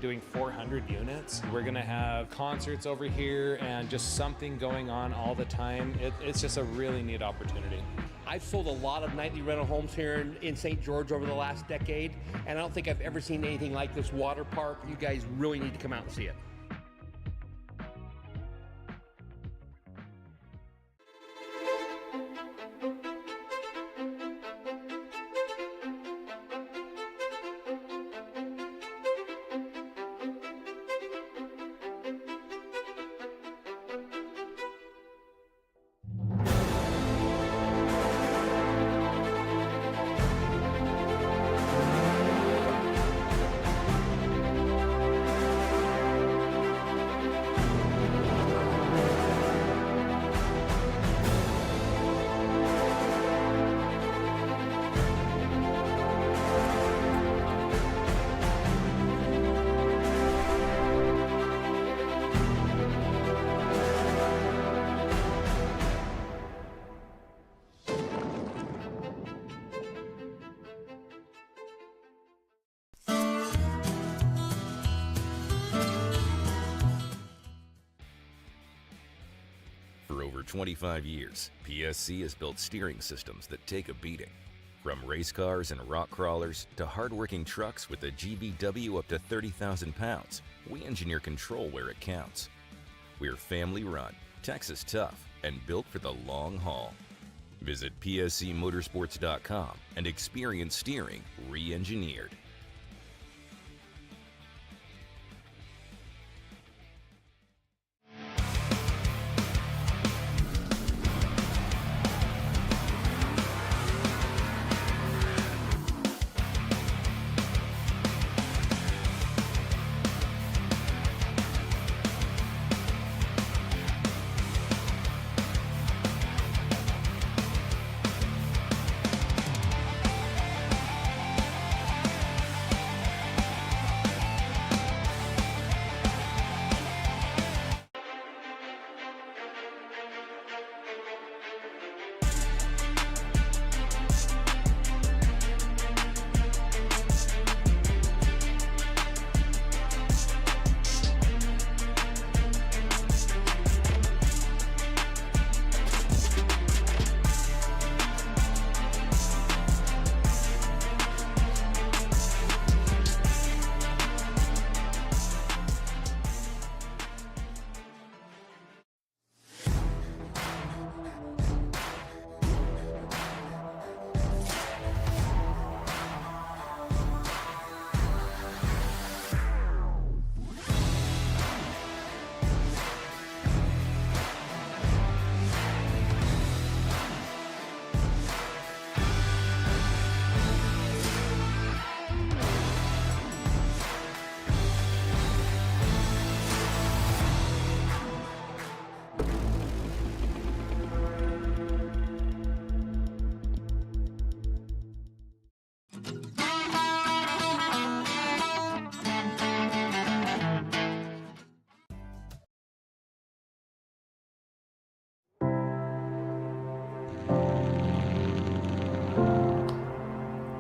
doing 400 units. We're gonna have concerts over here and just something going on all the time. It's just a really neat opportunity. I've sold a lot of nightly rental homes here in St. George over the last decade, and I don't think I've ever seen anything like this water park. You guys really need to come out and see it. For over 25 years, PSC has built steering systems that take a beating. From race cars and rock crawlers to hard-working trucks with a GVW up to 30,000 pounds, we engineer control where it counts. We're family-run, Texas tough, and built for the long haul. Visit pscmotorsports.com and experience steering re-engineered.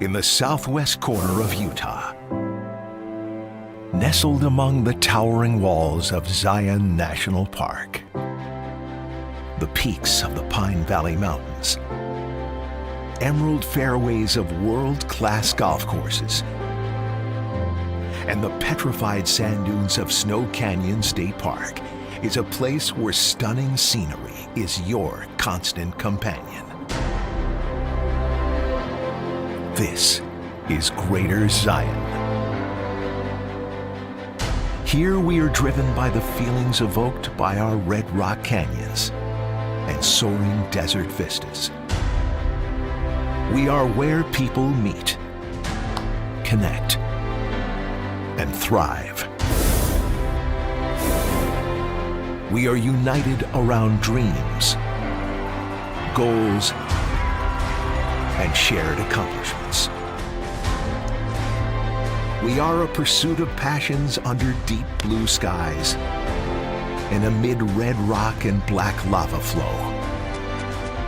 In the southwest corner of Utah, nestled among the towering walls of Zion National Park, the peaks of the Pine Valley Mountains, emerald fairways of world-class golf courses, and the petrified sand dunes of Snow Canyon State Park is a place where stunning scenery is your constant companion. This is Greater Zion. Here we are driven by the feelings evoked by our Red Rock Canyons and soaring desert vistas. We are where people meet, connect, and thrive. We are united around dreams, goals, and shared accomplishments. We are a pursuit of passions under deep blue skies and amid red rock and black lava flow,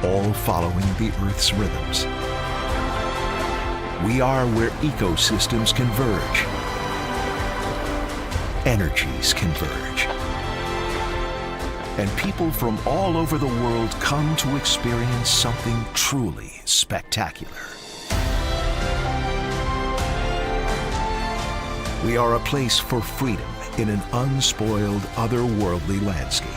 all following the Earth's rhythms. We are where ecosystems converge, energies converge. And people from all over the world come to experience something truly spectacular. We are a place for freedom in an unspoiled, otherworldly landscape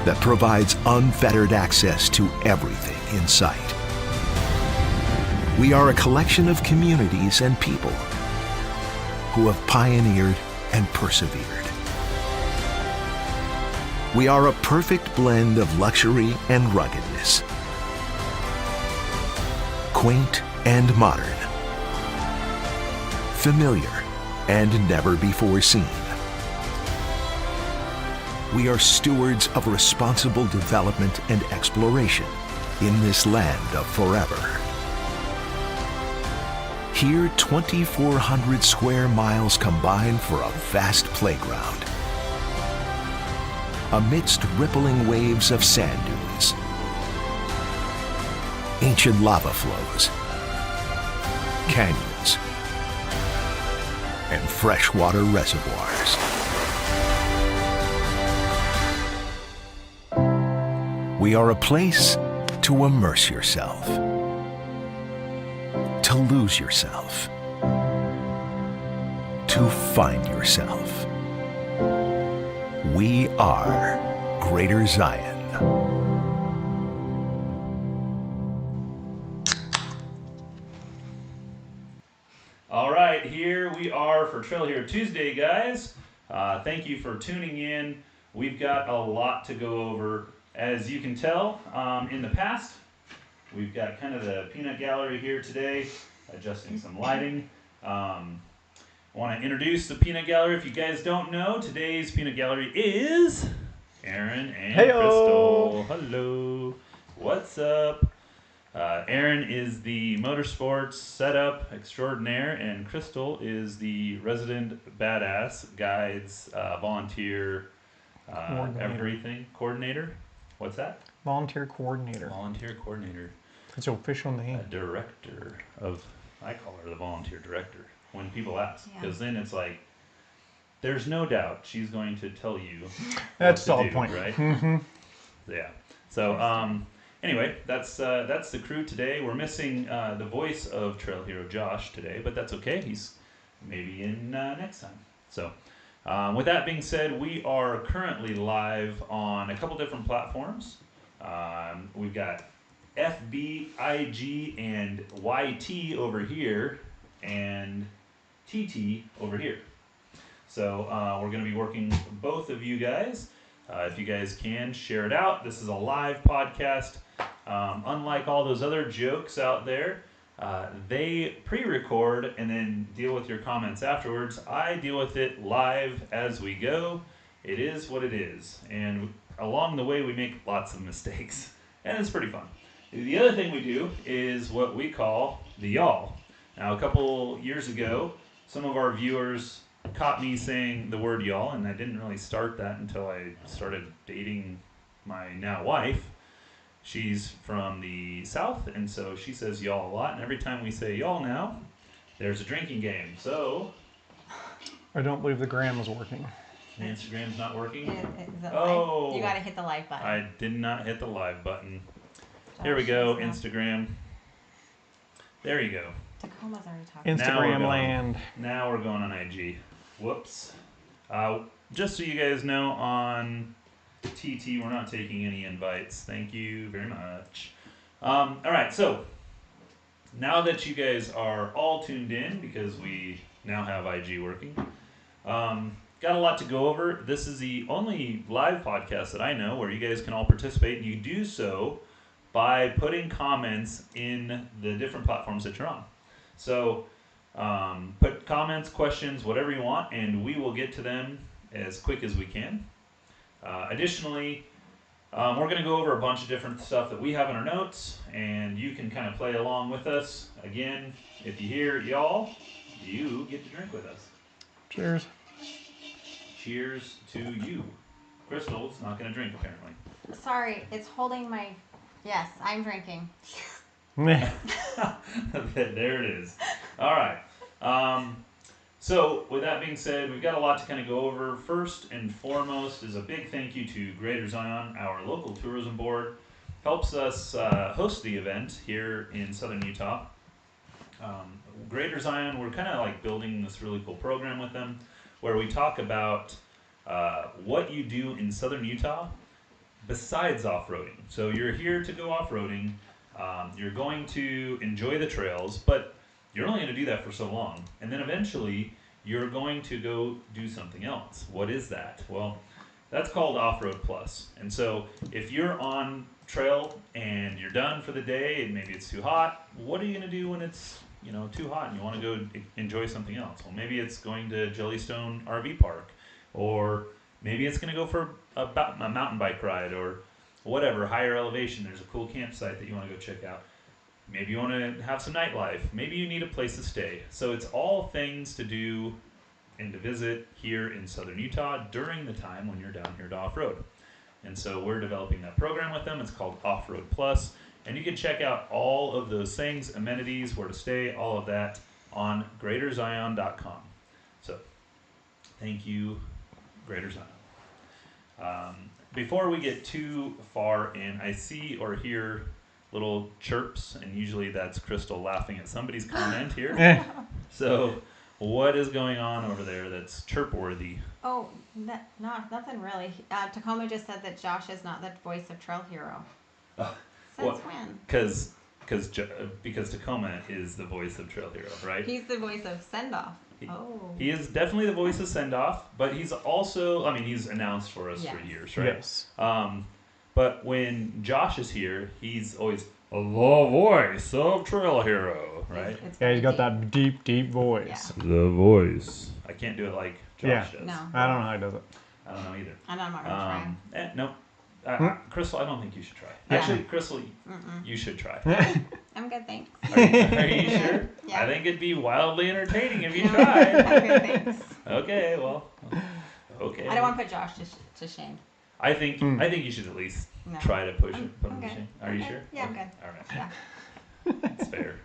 that provides unfettered access to everything in sight. We are a collection of communities and people who have pioneered and persevered. We are a perfect blend of luxury and ruggedness, quaint and modern, familiar and never before seen. We are stewards of responsible development and exploration in this land of forever. Here, 2,400 square miles combine for a vast playground. Amidst rippling waves of sand dunes, ancient lava flows, canyons, and freshwater reservoirs. We are a place to immerse yourself, to lose yourself, to find yourself. We are Greater Zion. All right, here we are for Trail Hero Tuesday, guys. Thank you for tuning in. We've got a lot to go over. As you can tell, in the past, we've got kind of the peanut gallery here today, adjusting some lighting. I want to introduce the peanut gallery. If you guys don't know, today's peanut gallery is Aaron and Heyo. Crystal. Hello. What's up? Aaron is the motorsports setup extraordinaire, and Crystal is the resident badass, guides, volunteer, everything coordinator. What's that? Volunteer coordinator. Volunteer coordinator. That's your official name. Director of, I call her the volunteer director when people ask, because then it's like, there's no doubt she's going to tell you That's what the to do, point. right? Mm-hmm. Yeah. So, anyway, that's the crew today. We're missing the voice of Trail Hero Josh today, but that's okay. He's maybe in next time. So, with that being said, we are currently live on a couple different platforms. We've got FB, IG, and YT over here, and TT over here. So we're going to be working with both of you guys. If you guys can, share it out. This is a live podcast. Unlike all those other jokes out there, they pre-record and then deal with your comments afterwards. I deal with it live as we go. It is what it is. And along the way, we make lots of mistakes. And it's pretty fun. The other thing we do is what we call the y'all. Now, a couple years ago, some of our viewers caught me saying the word y'all, and I didn't really start that until I started dating my now wife. She's from the South, and so she says y'all a lot, and every time we say y'all now, there's a drinking game. So, I don't believe the gram is working. the Instagram's not working? Oh. You gotta hit the like button. I did not hit the live button. Here we go, Instagram. There you go. Tacoma's already talking. Instagram land. Now we're going on IG. Whoops. Just so you guys know, on TT, we're not taking any invites. Thank you very much. All right, so now that you guys are all tuned in, because we now have IG working, got a lot to go over. This is the only live podcast that I know where you guys can all participate, and you do so by putting comments in the different platforms that you're on. So put comments, questions, whatever you want, and we will get to them as quick as we can. Additionally, we're going to go over a bunch of different stuff that we have in our notes, and you can kind of play along with us. Again, if you hear y'all, you get to drink with us. Cheers. Cheers to you. Crystal's not going to drink, apparently. Sorry, it's holding my... Yes, I'm drinking. There it is. All right. So, with that being said, we've got a lot to kind of go over. First and foremost is a big thank you to Greater Zion, our local tourism board. Helps us host the event here in southern Utah. Greater Zion, we're kind of like building this really cool program with them where we talk about what you do in southern Utah besides off-roading. So you're here to go off-roading, you're going to enjoy the trails, but you're only going to do that for so long. And then eventually you're going to go do something else. What is that? Well, that's called Off-Road Plus. And so if you're on trail and you're done for the day and maybe it's too hot, what are you going to do when it's too hot and you want to go enjoy something else? Well, maybe it's going to Jellystone RV Park, or maybe it's going to go for a mountain bike ride, or whatever, higher elevation. There's a cool campsite that you want to go check out. Maybe you want to have some nightlife. Maybe you need a place to stay. So it's all things to do and to visit here in southern Utah during the time when you're down here to off-road. And so we're developing that program with them. It's called Off-Road Plus. And you can check out all of those things, amenities, where to stay, all of that on greaterzion.com. So thank you, Greater Zion. Before we get too far in, I see or hear little chirps, and usually that's Crystal laughing at somebody's comment here. So what is going on over there that's chirp-worthy? Oh, nothing really. Tacoma just said that Josh is not the voice of Trail Hero. Since when? Because Tacoma is the voice of Trail Hero, right? He's the voice of Send Off. He is definitely the voice of Send Off, but he's also, he's announced for us for years, right? Yes. But when Josh is here, he's always the voice of Trail Hero, right? Yeah, he's got that deep, deep voice. Yeah. The voice. I can't do it like Josh does. No. I don't know how he does it. I don't know either. I'm not going to try. No. Crystal, I don't think you should try. Yeah. Actually, Crystal, you should try. I'm good, thanks. Are you sure? Yeah. I think it'd be wildly entertaining if you No, tried. I'm good, thanks. Okay, well, okay. I don't want to put Josh to shame. I think you should at least try to push it. Put him to Okay. shame. Are you Okay. sure? Yeah, I'm Okay. good. All right. Yeah. That's fair.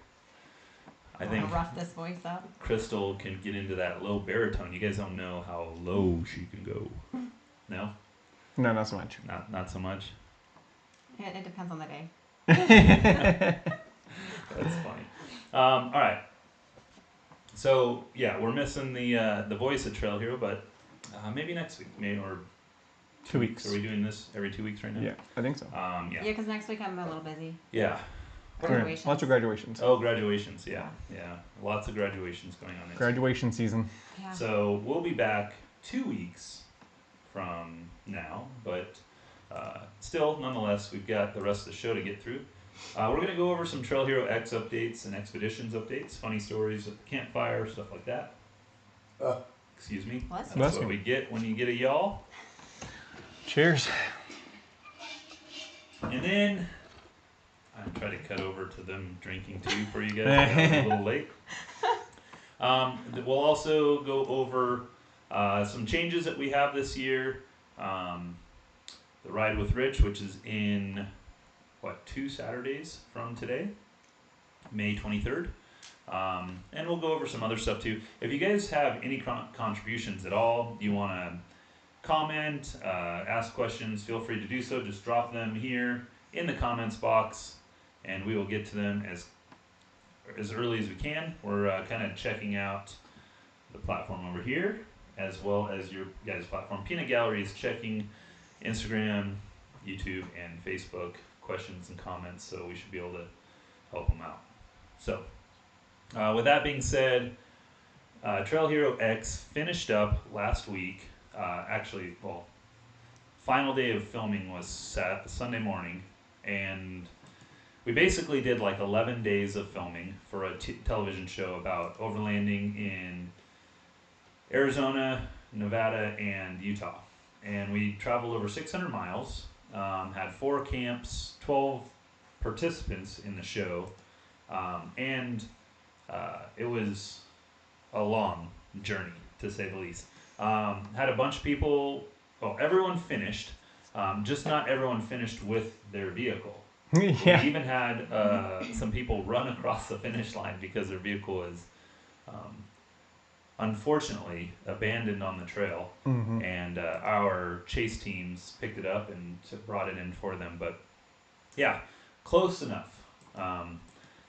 I I'm think gonna rough this voice up. Crystal can get into that low baritone. You guys don't know how low she can go. No? No, not so much. Not so much? It depends on the day. That's funny. All right. So yeah, we're missing the voice of Trail Hero, but maybe next week, or 2 weeks. Are we doing this every 2 weeks right now? Yeah, I think so. Yeah. Yeah, because next week I'm a little busy. Yeah. Graduation. Lots of graduations. Oh, graduations. Yeah. Lots of graduations going on next Graduation season. Yeah. week. So we'll be back 2 weeks from now, but still, nonetheless, we've got the rest of the show to get through. We're going to go over some Trail Hero X updates and expeditions updates, funny stories at the campfire, stuff like that. Excuse me. Bless That's you. Bless what you. we get when you get a y'all. Cheers. And then I try to cut over to them drinking too for you guys. I was a little late. We'll also go over some changes that we have this year. The Ride with Rich, which is in 2 Saturdays from today, May 23rd. And we'll go over some other stuff too. If you guys have any contributions at all, you want to comment, ask questions, feel free to do so. Just drop them here in the comments box, and we will get to them as early as we can. We're kind of checking out the platform over here, as well as your guys' platform. Peanut Gallery is checking Instagram, YouTube, and Facebook questions and comments, so we should be able to help them out. So, with that being said, Trail Hero X finished up last week. Final day of filming was Sunday morning, and we basically did like 11 days of filming for a television show about overlanding in Arizona, Nevada, and Utah. And we traveled over 600 miles, had 4 camps, 12 participants in the show, and it was a long journey, to say the least. Had a bunch of people, everyone finished, just not everyone finished with their vehicle. Yeah. We even had some people run across the finish line because their vehicle is unfortunately abandoned on the trail, and our chase teams picked it up and brought it in for them. But yeah, close enough.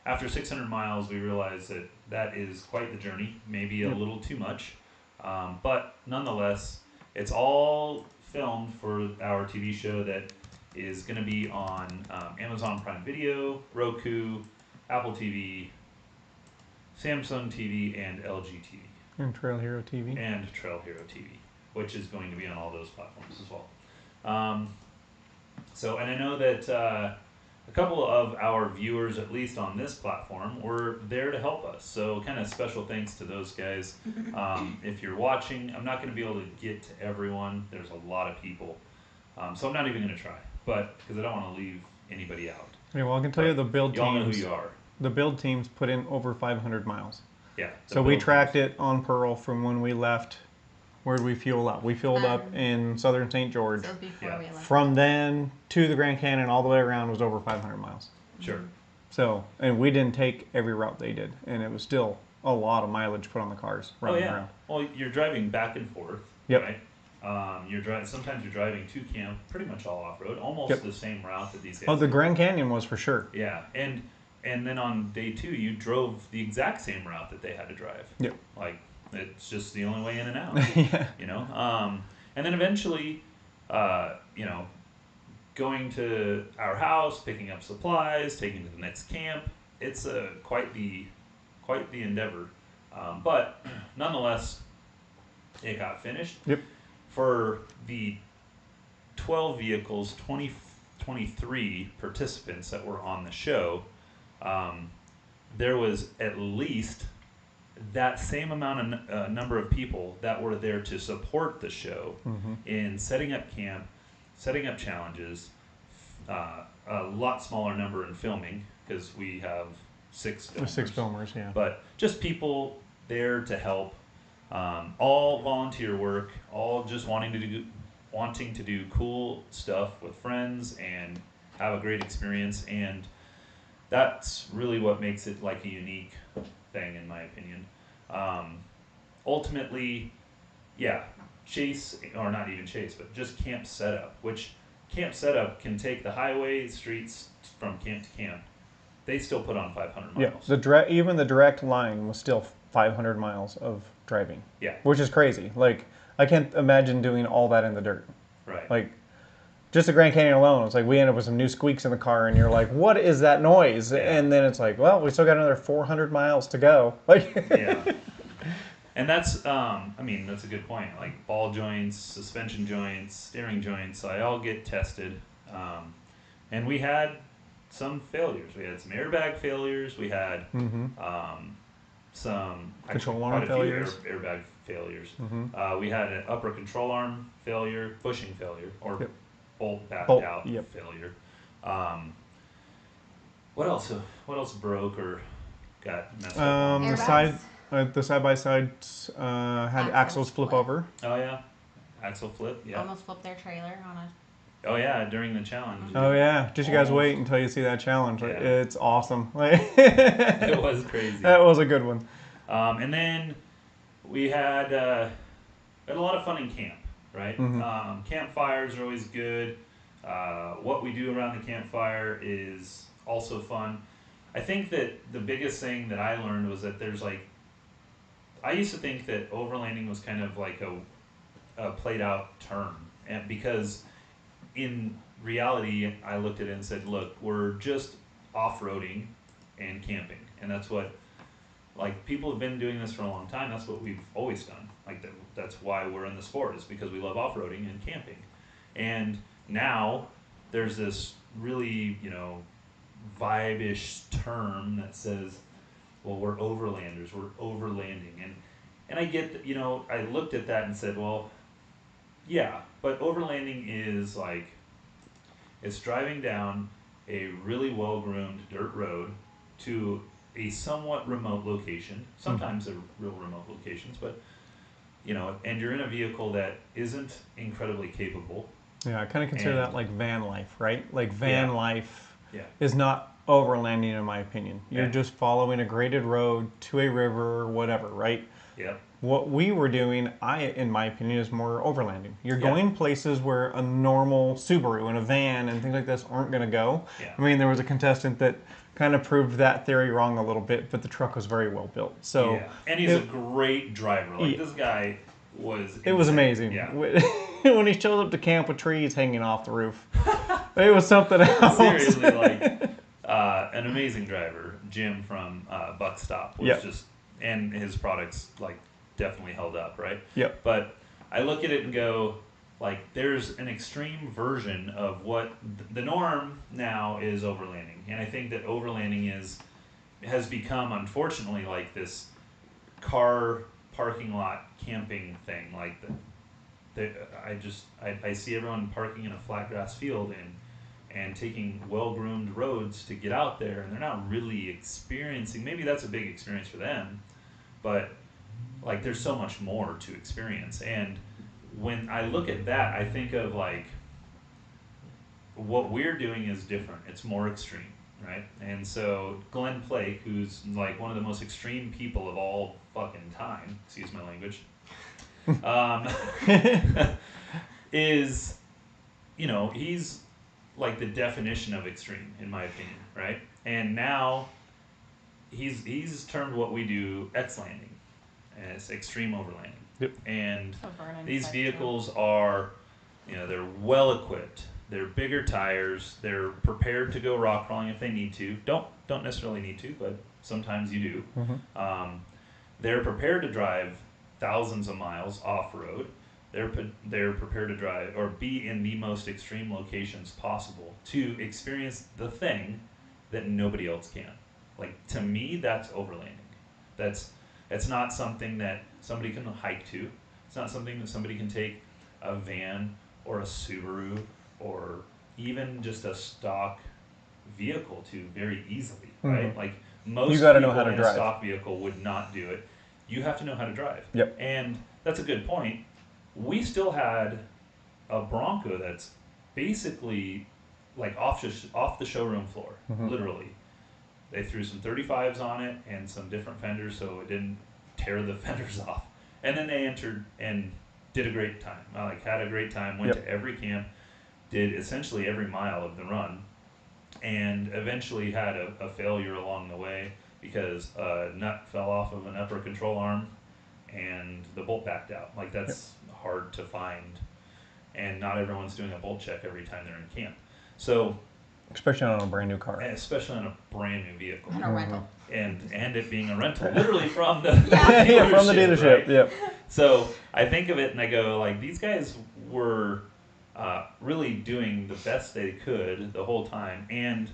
After 600 miles, we realized that that is quite the journey, maybe a little too much, but nonetheless, it's all filmed for our TV show that is going to be on Amazon Prime Video, Roku, Apple TV, Samsung TV, and LG TV. And Trail Hero TV. And Trail Hero TV, which is going to be on all those platforms as well. So, and I know that a couple of our viewers, at least on this platform, were there to help us. So kind of special thanks to those guys. If you're watching, I'm not going to be able to get to everyone. There's a lot of people. So I'm not even going to try, but because I don't want to leave anybody out. Yeah, well, I can tell you the build Y'all know who teams. you are. The build teams put in over 500 miles. Yeah. So we tracked it on Pearl from when we left. Where did we fuel up? We fueled up in southern St. George. So before Yeah. we left. From then to the Grand Canyon, all the way around, was over 500 miles. Sure. So, and we didn't take every route they did, and it was still a lot of mileage put on the cars Oh running yeah. around. Well, you're driving back and forth, Yep. right? You're driving. Sometimes you're driving to camp, pretty much all off road, almost Yep. the same route that these guys. Oh, the do. Grand Canyon was for sure. Yeah, and then on day 2, you drove the exact same route that they had to drive. Yep. Like it's just the only way in and out. Yeah. You know, and then eventually, you know, going to our house, picking up supplies, taking to the next camp. It's quite the endeavor, but nonetheless, it got finished. Yep. For the 12 vehicles, 23 participants that were on the show, there was at least that same amount of number of people that were there to support the show in setting up camp, setting up challenges, a lot smaller number in filming because we have 6 filmers. With 6 filmers, yeah. But just people there to help, all volunteer work, all just wanting to do cool stuff with friends and have a great experience, and that's really what makes it like a unique thing, in my opinion. Ultimately, yeah, chase, or not even chase, but just camp setup, which camp setup can take the highway streets from camp to camp. They still put on 500 Yeah, miles. even the direct line was still 500 miles of driving. Yeah. Which is crazy. Like, I can't imagine doing all that in the dirt. Right. Like, just the Grand Canyon alone, it's like we end up with some new squeaks in the car, and you're like, what is that noise? Yeah. And then it's like, well, we still got another 400 miles to go. Like, Yeah. And that's, I mean, that's a good point. Like ball joints, suspension joints, steering joints, they all get tested. And we had some failures. We had some airbag failures. We had some Control arm quite a few failures. airbag failures. We had an upper control arm failure, bushing failure, or Yep. bolt backed Bolt, out yep. failure. What else? What else broke or got messed up? the Airbags? the side by sides had Axles axles flip split. over. Oh yeah, axle flip. Yeah. Almost flipped their trailer on a. Oh yeah, during the challenge. Oh yeah, just you guys Almost. wait until you see that challenge. Like, Yeah. it's awesome. Like, It was crazy. that was a good one. And then we had a lot of fun in camp, right? Campfires are always good. What we do around the campfire is also fun. I think that the biggest thing that I learned was that there's like, I used to think that overlanding was kind of like a played out term, and because in reality, I looked at it and said, look, we're just off-roading and camping, and that's what, like, people have been doing this for a long time. That's what we've always done. Like, that's why we're in the sport, is because we love off-roading and camping. And now there's this really, you know, vibe-ish term that says, well, we're overlanders, we're overlanding. And I get that, you know, I looked at that and said, well, yeah, but overlanding is like, it's driving down a really well-groomed dirt road to a somewhat remote location. Sometimes they're real remote locations, but, you know, and you're in a vehicle that isn't incredibly capable. Yeah, I kind of consider And- that like van life, right? Like van Yeah. life Yeah. is not overlanding in my opinion. You're Yeah. just following a graded road to a river or whatever, right? Yep. What we were doing, in my opinion, is more overlanding. You're Yeah. going places where a normal Subaru and a van and things like this aren't going to go. Yeah. I mean, there was a contestant that kind of proved that theory wrong a little bit, but the truck was very well built. So Yeah. And he's a great driver. Like, Yeah. this guy was it was insane. amazing. Yeah. When he showed up to camp with trees hanging off the roof. It was something else. Seriously, like, an amazing driver. Jim from Buck Stop was Yep. just, and his products, like, definitely held up, right? Yep. But I look at it and go, like, there's an extreme version of what the norm now is overlanding. And I think that overlanding has become, unfortunately, like this car parking lot camping thing. Like, I see everyone parking in a flat grass field and taking well-groomed roads to get out there, and they're not really experiencing, maybe that's a big experience for them, but like, there's so much more to experience. And when I look at that, I think of, like, what we're doing is different. It's more extreme, right? And so Glenn Plake, who's like one of the most extreme people of all fucking time, excuse my language, is, you know, he's like the definition of extreme, in my opinion, right? And now he's termed what we do X-landing, and it's extreme overlanding. Yep. And So Vernon these said vehicles are, you know, they're well equipped. They're bigger tires. They're prepared to go rock crawling if they need to. Don't necessarily need to, but sometimes you do. Mm-hmm. They're prepared to drive thousands of miles off road. They're prepared to drive or be in the most extreme locations possible to experience the thing that nobody else can. Like, to me, that's overlanding. It's not something that somebody can hike to. It's not something that somebody can take a van or a Subaru or even just a stock vehicle to very easily, right? Mhm. Like, most You gotta know people how to in a drive. stock vehicle would not do it. You have to know how to drive. Yep. And that's a good point. We still had a Bronco that's basically like off the showroom floor, Mhm. literally. They threw some 35s on it and some different fenders so it didn't tear the fenders off. And then they entered and did a great time. Had a great time, went Yep. to every camp, did essentially every mile of the run, and eventually had a failure along the way because a nut fell off of an upper control arm and the bolt backed out. Like, that's hard to find, and not everyone's doing a bolt check every time they're in camp. So, Especially on a brand new car. especially on a brand new vehicle, And a rental. and it being a rental, literally from the Yeah, from the dealership. right? Yep. So I think of it and I go, like, these guys were really doing the best they could the whole time, and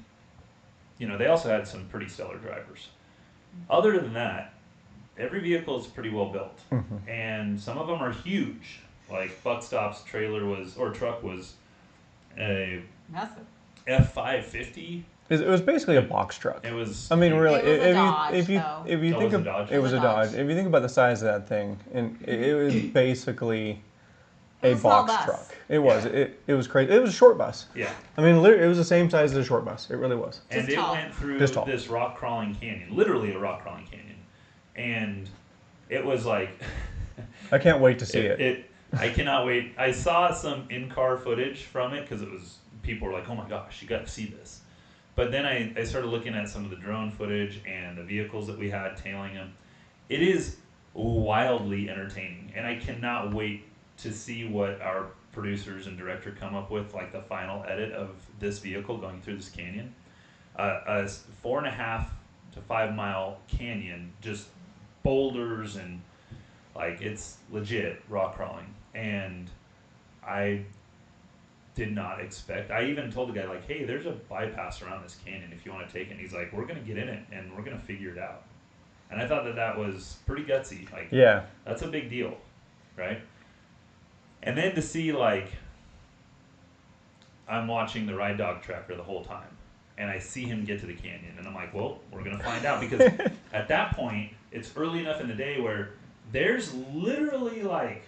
you know, they also had some pretty stellar drivers. Other than that, every vehicle is pretty well built, Mhm. and some of them are huge. Like Buck Stop's truck was a Massive. F550. It was basically a box truck. It was. I mean, really, It was a if Dodge, you if you though. if you Oh, think was it of Dodge? it was a Dodge. Dodge. If you think about the size of that thing, and it was basically It a was a small box bus. truck. It was. Yeah. It was crazy. It was a short bus. Yeah. I mean, literally, it was the same size as a short bus. It really was. And Just it tall. went through Just tall. this rock crawling canyon, literally a rock crawling canyon, and it was like I can't wait to see it. I cannot wait. I saw some in-car footage from it because people were like, "Oh my gosh, you got to see this." But then I started looking at some of the drone footage and the vehicles that we had tailing them. It is wildly entertaining, and I cannot wait to see what our producers and director come up with, like the final edit of this vehicle going through this canyon. A 4.5 to 5 mile canyon, just boulders and like, it's legit rock crawling. And I did not expect. I even told the guy, like, hey, there's a bypass around this canyon if you want to take it. And he's like, we're gonna get in it and we're gonna figure it out. And I thought that was pretty gutsy. Like, Yeah. that's a big deal, right? And then to see, like, I'm watching the Ride Dog tracker the whole time, and I see him get to the canyon, and I'm like, well, we're gonna find out, because at that point, it's early enough in the day where there's literally like,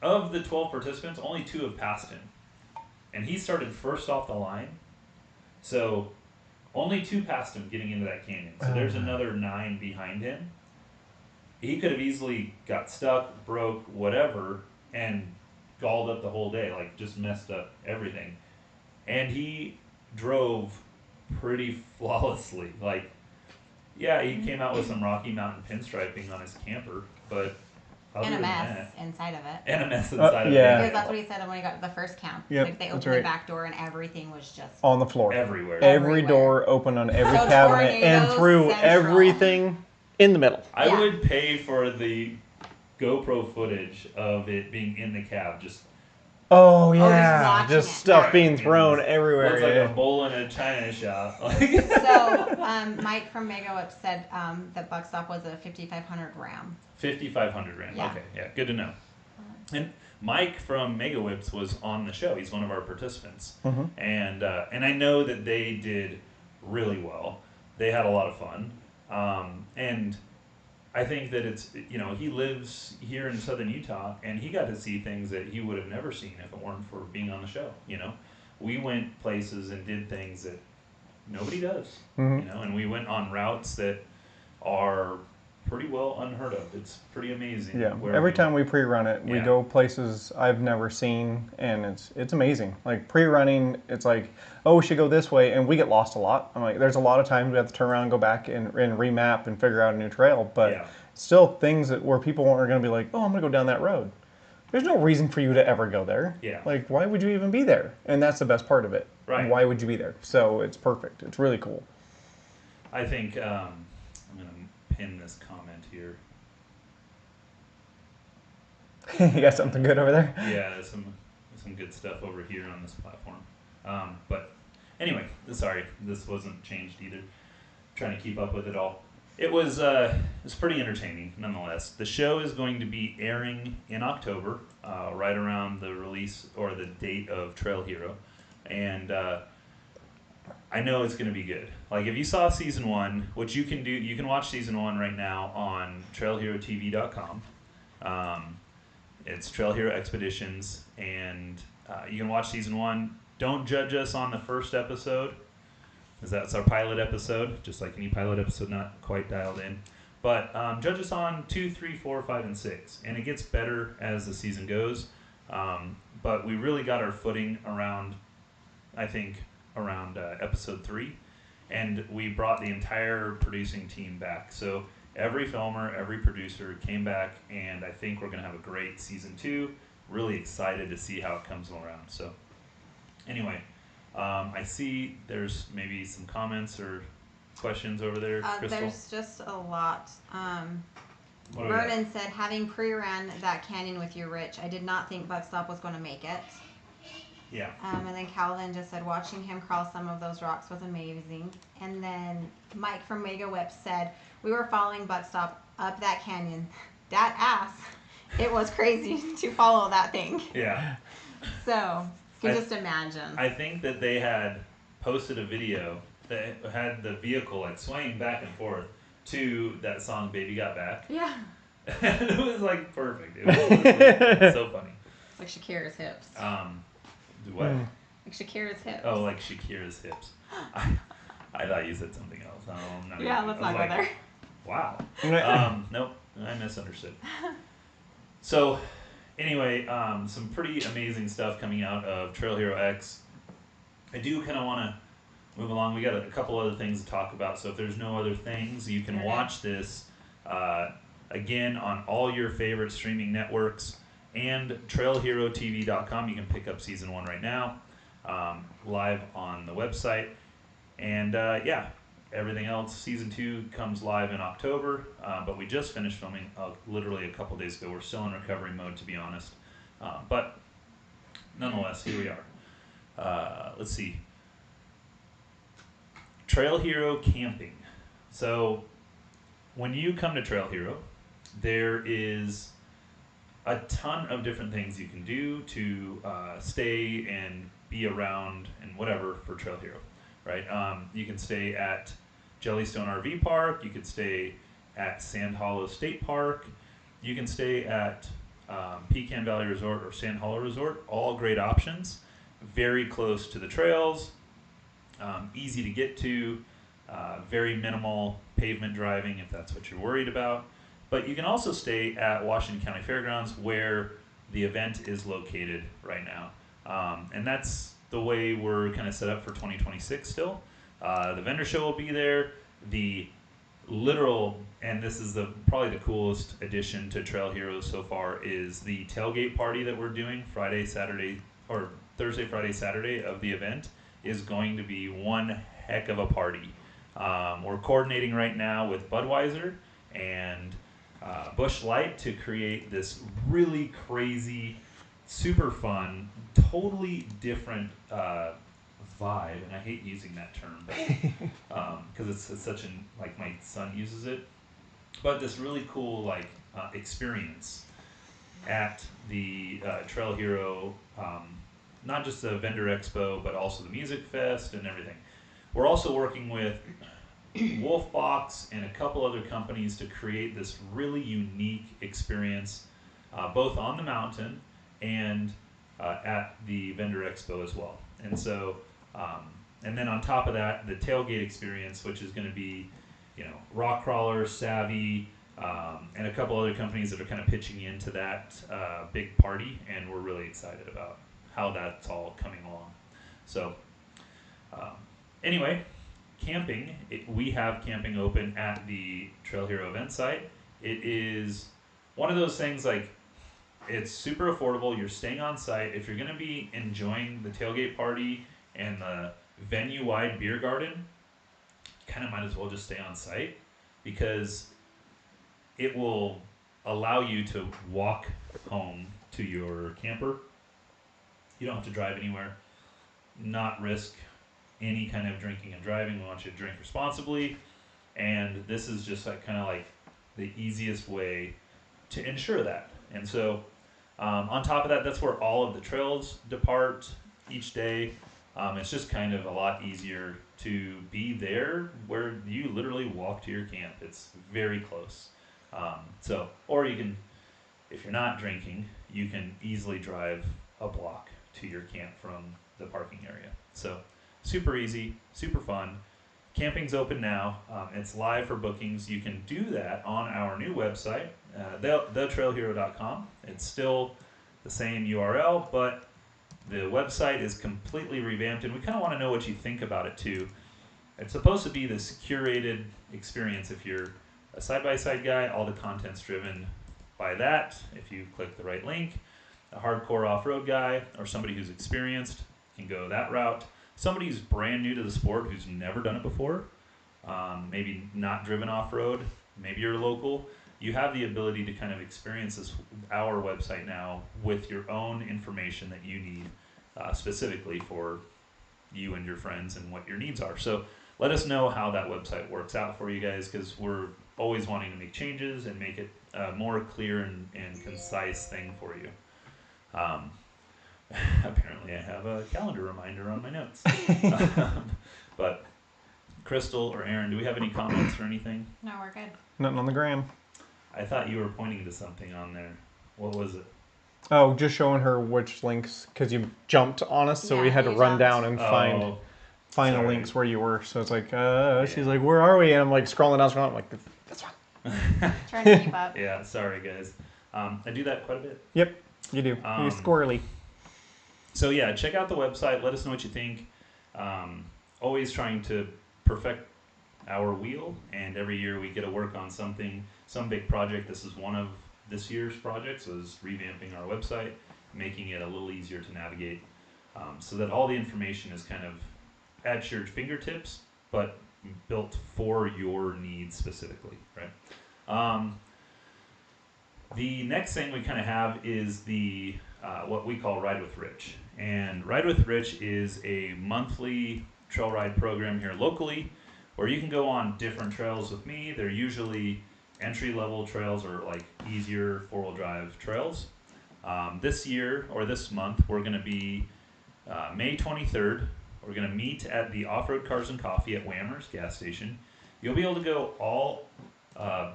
of the 12 participants, only 2 have passed him, and he started first off the line, so only 2 passed him getting into that canyon. So there's another 9 behind him. he could have easily got stuck, broke, whatever, and galled up the whole day, like just messed up everything. And he drove pretty flawlessly. Like, yeah, he came out with some Rocky Mountain pinstriping on his camper, but other And a than mess that, inside of it. and a mess inside of yeah. it. Because that's what he said when he got to the first camp. Yep, Like they that's opened right. the back door and everything was just On the floor. Everywhere. Every Everywhere. door open on every So cabinet and tornado through central. everything in the middle. I Yeah. would pay for the GoPro footage of it being in the cab. Just Oh just yeah, watching just it. stuff Right. being thrown everywhere. looks like yeah. a bowl in a china shop. So, Mike from Mega Whip said that Buck Stop was a 5500 Ram. 5,500 Ram. Yeah. Okay, yeah, good to know. And Mike from Mega Whips was on the show. He's one of our participants, and I know that they did really well. They had a lot of fun, and I think that it's, he lives here in southern Utah, and he got to see things that he would have never seen if it weren't for being on the show. We went places and did things that nobody does. And we went on routes that are pretty well unheard of. It's pretty amazing. Yeah. where Every we- time we pre-run it, we Yeah. go places I've never seen, and it's amazing. Like pre-running, it's like, oh, we should go this way, and we get lost a lot. I'm like, there's a lot of times we have to turn around, go back, and remap and figure out a new trail. But Yeah. still, things where people are going to be like, oh, I'm going to go down that road. There's no reason for you to ever go there. Yeah. Like, why would you even be there? And that's the best part of it. Right. Why would you be there? So it's perfect. It's really cool. I think I'm going to pin this comment here. You got something good over there? Yeah, there's some good stuff over here on this platform. But anyway, sorry, this wasn't changed either. Trying to keep up with it all. It was pretty entertaining, nonetheless. The show is going to be airing in October, right around the release or the date of Trail Hero, and I know it's going to be good. Like if you saw season 1, which you can do, you can watch season 1 right now on TrailHeroTV.com. It's Trail Hero Expeditions, and you can watch season 1. Don't judge us on the first episode, because that's our pilot episode, just like any pilot episode, not quite dialed in. But judge us on 2, 3, 4, 5, and 6, and it gets better as the season goes. But we really got our footing around, I think, around episode 3, and we brought the entire producing team back. So every filmer, every producer came back, and I think we're going to have a great season 2. Really excited to see how it comes around. So anyway, I see there's maybe some comments or questions over there, Crystal. There's just a lot. What do we got? Vernon said, having pre-ran that canyon with you, Rich, I did not think Buck Stop was going to make it. Yeah. And then Calvin just said, watching him crawl some of those rocks was amazing. And then Mike from Mega Whip said, we were following Buck Stop up that canyon. That ass. It was crazy to follow that thing. Yeah. So, you can I- just imagine. I think that they had posted a video that had the vehicle like swaying back and forth to that song "Baby Got Back." Yeah. And it was like perfect. It was literally so funny. Like Shakira's hips. What? Like Shakira's hips. Oh, like Shakira's hips. I thought you said something else. I'm not Yeah, gonna- let's I was not go like, there. Wow. Nope, I misunderstood. So, anyway, some pretty amazing stuff coming out of Trail Hero X. I do kind of want to move along. We got a couple other things to talk about. So if there's no other things, you can Okay. watch this again on all your favorite streaming networks and TrailHeroTV.com. You can pick up season 1 right now, live on the website. And yeah, everything else, season 2 comes live in October, but we just finished filming literally a couple days ago. We're still in recovery mode, to be honest. But nonetheless, here we are. Let's see. Trail Hero camping. So when you come to Trail Hero, there is a ton of different things you can do to stay and be around and whatever for Trail Hero, right? You can stay at Jellystone RV Park. You could stay at Sand Hollow State Park. You can stay at Pecan Valley Resort or Sand Hollow Resort. All great options. Very close to the trails. Easy to get to. Very minimal pavement driving if that's what you're worried about. But you can also stay at Washington County Fairgrounds where the event is located right now. And that's the way we're kind of set up for 2026 still. The vendor show will be there. The literal, and this is probably the coolest addition to Trail Heroes so far, is the tailgate party that we're doing Thursday, Friday, Saturday of the event is going to be one heck of a party. We're coordinating right now with Budweiser and Busch Light to create this really crazy, super fun, totally different vibe, and I hate using that term, because it's such an, like, my son uses it, but this really cool experience at the Trail Hero, not just the vendor expo, but also the music fest and everything. We're also working with Wolfbox and a couple other companies to create this really unique experience, both on the mountain and at the vendor expo as well. And so, and then on top of that, the tailgate experience, which is going to be, Rock Crawler, Savvy, and a couple other companies that are kind of pitching into that big party, and we're really excited about how that's all coming along. So, anyway, camping, we have camping open at the Trail Hero event site. It is one of those things, it's super affordable. You're staying on site. If you're going to be enjoying the tailgate party and the venue-wide beer garden, kind of might as well just stay on site, because it will allow you to walk home to your camper. You don't have to drive anywhere, not risk any kind of drinking and driving. We want you to drink responsibly, and this is just kind of the easiest way to ensure that. And so on top of that, that's where all of the trails depart each day. It's just kind of a lot easier to be there where you literally walk to your camp. It's very close. Or you can, if you're not drinking, you can easily drive a block to your camp from the parking area. So super easy, super fun. Camping's open now. It's live for bookings. You can do that on our new website, thetrailhero.com. It's still the same URL, but the website is completely revamped, and we kind of want to know what you think about it too. It's supposed to be this curated experience. If you're a side-by-side guy, all the content's driven by that. If you click the right link, a hardcore off-road guy or somebody who's experienced can go that route. Somebody who's brand new to the sport, who's never done it before, maybe not driven off-road, maybe you're local, you have the ability to kind of experience our website now with your own information that you need specifically for you and your friends and what your needs are. So let us know how that website works out for you guys, because we're always wanting to make changes and make it a more clear and concise thing for you. Apparently I have a calendar reminder on my notes. But Crystal or Aaron, do we have any comments or anything? No, we're good. Nothing on the gram. I thought you were pointing to something on there. What was it? Oh, just showing her which links, because you jumped on us, so we Yeah, had to you run jumped. down and find the sorry. links where you were. So it's like, she's like, where are we? And I'm like scrolling down, I'm like, that's fine. Trying to keep up. Yeah, sorry guys. I do that quite a bit. Yep, you do. You're squirrely. So yeah, check out the website. Let us know what you think. Always trying to perfect our wheel, and every year we get to work on something, some big project. This is one of this year's projects, was revamping our website, making it a little easier to navigate, so that all the information is kind of at your fingertips, but built for your needs specifically, right? The next thing we kind of have is the what we call Ride with Rich. And Ride with Rich is a monthly trail ride program here locally, where you can go on different trails with me. They're usually entry-level trails or easier four-wheel drive trails. This year, or this month, we're going to be May 23rd. We're going to meet at the Off-Road Cars and Coffee at Whammers gas station. You'll be able to go all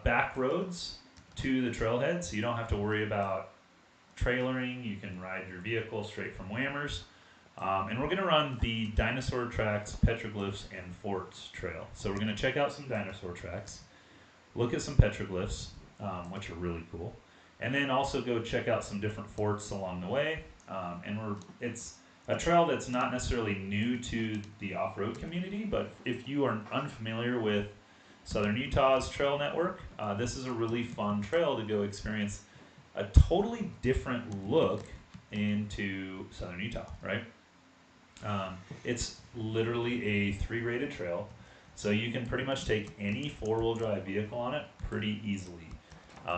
back roads to the trailhead, so you don't have to worry about trailering. You can ride your vehicle straight from Whammers. And we're going to run the Dinosaur Tracks, Petroglyphs, and Forts Trail. So we're going to check out some dinosaur tracks, look at some petroglyphs, which are really cool. And then also go check out some different forts along the way. It's a trail that's not necessarily new to the off-road community, but if you are unfamiliar with Southern Utah's trail network, this is a really fun trail to go experience a totally different look into Southern Utah, right? It's literally a 3-rated trail, so you can pretty much take any 4-wheel drive vehicle on it pretty easily.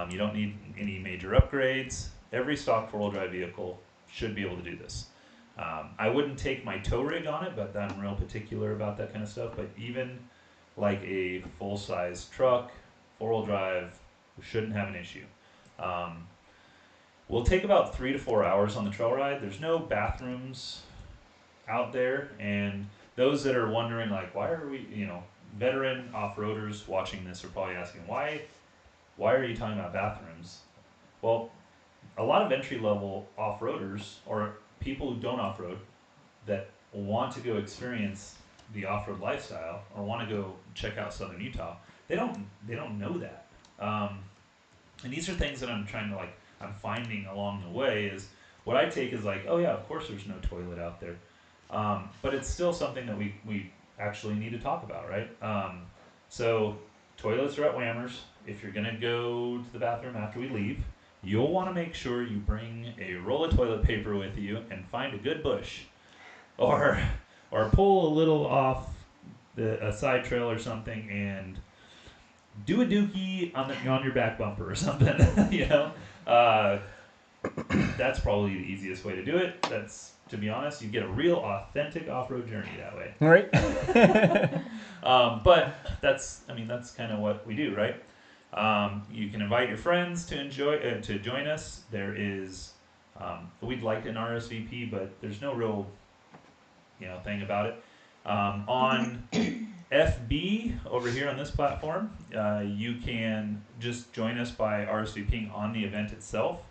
You don't need any major upgrades. Every stock 4-wheel drive vehicle should be able to do this. I wouldn't take my tow rig on it, but I'm real particular about that kind of stuff. But even like a full-size truck, 4-wheel drive, shouldn't have an issue. We'll take about 3 to 4 hours on the trail ride. There's no bathrooms out there, and those that are wondering, like, why are we, veteran off-roaders watching this are probably asking, why are you talking about bathrooms? Well, a lot of entry-level off-roaders or people who don't off-road that want to go experience the off-road lifestyle or want to go check out Southern Utah, they don't know that. And these are things that I'm finding along the way is what I take is like, oh yeah, of course there's no toilet out there. But it's still something that we actually need to talk about, right? So toilets are at Whammers. If you're gonna go to the bathroom after we leave, you'll want to make sure you bring a roll of toilet paper with you and find a good bush, or pull a little off a side trail or something and do a dookie on your back bumper or something. That's probably the easiest way to do it. That's, to be honest, you get a real authentic off-road journey that way. Right. But that's kind of what we do, right? You can invite your friends to join us. There is, we'd like an RSVP, but there's no real, thing about it. On FB over here on this platform, you can just join us by RSVPing on the event itself.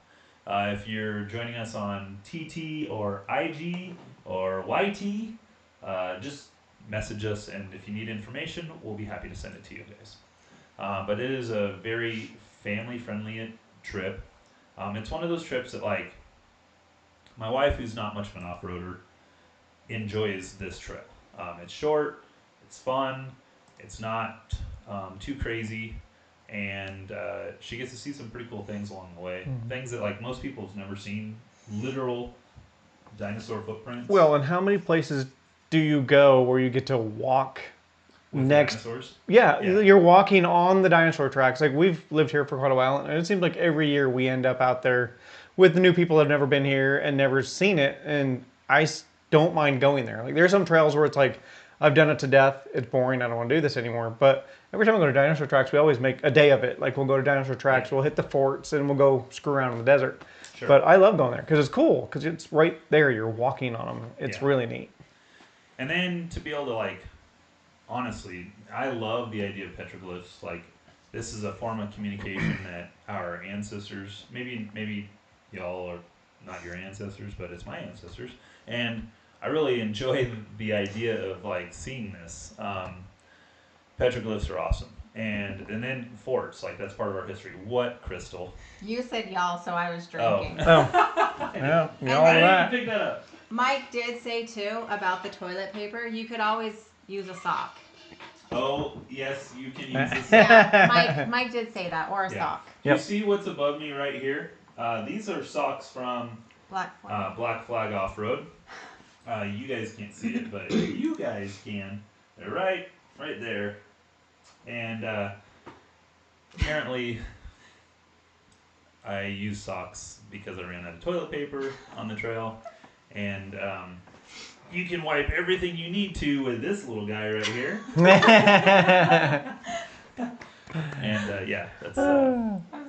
If you're joining us on TT or IG or YT, just message us, and if you need information, we'll be happy to send it to you guys. But it is a very family-friendly trip. It's one of those trips that, like, my wife, who's not much of an off-roader, enjoys this trip. It's short, it's fun, it's not too crazy, and she gets to see some pretty cool things along the way. Mm-hmm. Things that, like, most people have never seen, literal dinosaur footprints. Well, and how many places do you go where you get to walk with next? Dinosaurs. Yeah, Yeah. you're walking on the dinosaur tracks. Like, we've lived here for quite a while, and it seems like every year we end up out there with the new people that have never been here and never seen it, and don't mind going there. Like, there's some trails where it's like, I've done it to death, it's boring, I don't want to do this anymore. But every time we go to dinosaur tracks, we always make a day of it. Like, we'll go to dinosaur tracks, we'll hit the forts, and we'll go screw around in the desert. Sure. But I love going there because it's cool, because it's right there, you're walking on them. It's really neat. And then to be able to, like, honestly, I love the idea of petroglyphs. Like, this is a form of communication that our ancestors, maybe y'all are not your ancestors, but it's my ancestors. And I really enjoy the idea of, like, seeing this. Petroglyphs are awesome. And then forts, like, that's part of our history. What, Crystal? You said y'all, so I was drinking. Oh, yeah, you all I didn't that. pick that up. Mike did say too about the toilet paper. You could always use a sock. Oh, yes, you can use this. Yeah, Mike did say that, or a sock. You see what's above me right here? These are socks from Black flag. Black Flag Off-Road. You guys can't see it, but you guys can. They're right there. And apparently I use socks because I ran out of toilet paper on the trail. And you can wipe everything you need to with this little guy right here. And yeah, that's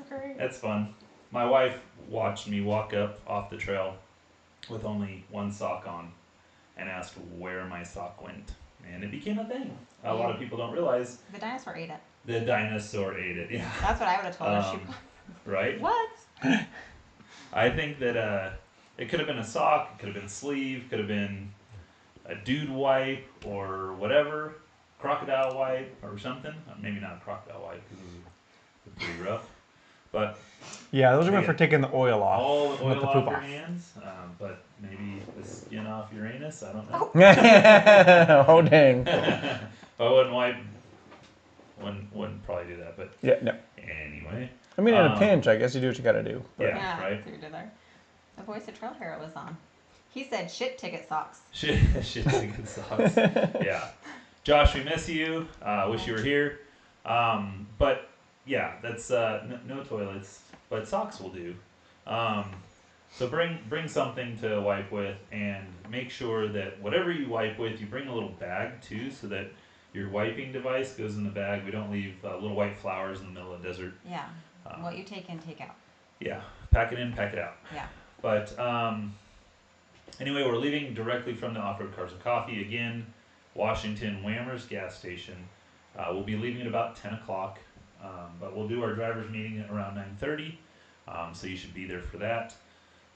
great. that's fun. My wife watched me walk up off the trail with only one sock on and asked where my sock went. And it became a thing. A lot of people don't realize The dinosaur ate it. the dinosaur ate it. Yeah. That's what I would have told her. Right? What? I think that it could have been a sock, it could have been a sleeve, could have been a dude wipe or whatever, crocodile wipe or something. Maybe not a crocodile wipe because it's pretty rough. But Yeah, those are meant for taking the oil off. all the with oil the off poop your off. hands, but maybe the skin off your anus. I don't know. Oh, dang. I wouldn't wipe. Wouldn't probably do that. But Yeah, no. anyway. I mean, in a pinch, I guess you do what you got to do. But Yeah, right. See what you did there. The voice of Trail Hero was on. He said shit ticket socks. Shit ticket socks. Yeah. Josh, we miss you. Wish you were here. But yeah, that's no toilets, but socks will do. So bring something to wipe with, and make sure that whatever you wipe with, you bring a little bag too, so that your wiping device goes in the bag. We don't leave little white flowers in the middle of the desert. Yeah. What you take in, take out. Yeah, pack it in, pack it out. Yeah. But anyway, we're leaving directly from the Off-Road Cars and Coffee again, Washington Whammers gas station. We'll be leaving at about 10 o'clock, but we'll do our driver's meeting at around 9:30, so you should be there for that.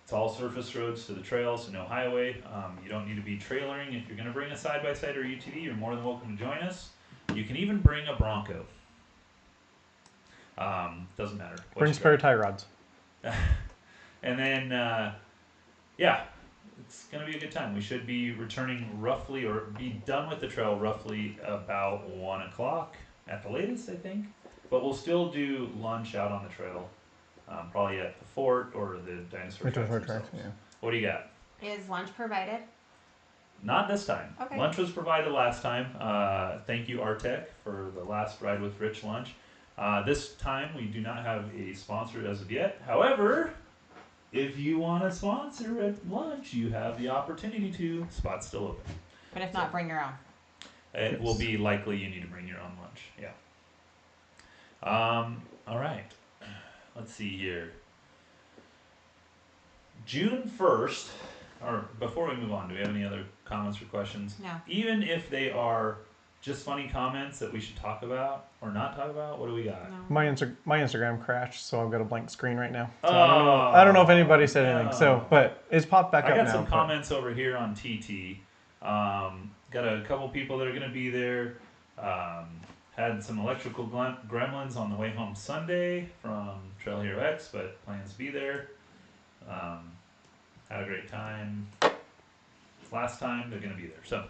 It's all surface roads to the trail, so no highway. You don't need to be trailering. If you're going to bring a side-by-side or UTV, you're more than welcome to join us. You can even bring a Bronco. Doesn't matter. what bring you spare drive. tie rods. And then, yeah, it's going to be a good time. We should be returning roughly, or be done with the trail roughly about 1 o'clock at the latest, I think. But we'll still do lunch out on the trail, probably at the fort or the dinosaur tracks themselves. Yeah. What do you got? Is lunch provided? Not this time. Okay. Lunch was provided last time. Thank you, Artec, for the last Ride with Rich lunch. This time, we do not have a sponsor as of yet. However, if you want to sponsor at lunch, you have the opportunity to. Spot's still open. But if not, bring your own. It will be likely you need to bring your own lunch. Yeah. All right. Let's see here. June 1st, or before we move on, do we have any other comments or questions? No. Even if they are just funny comments that we should talk about or not talk about, what do we got? No. My Instagram crashed, so I've got a blank screen right now. So Oh, I don't know if anybody said anything. no. So, but it's popped back I up got now. some but- comments over here on TT. Got a couple people that are going to be there. Had some electrical gremlins on the way home Sunday from Trail Hero X, but plans to be there. Had a great time. Last time, they're going to be there. So,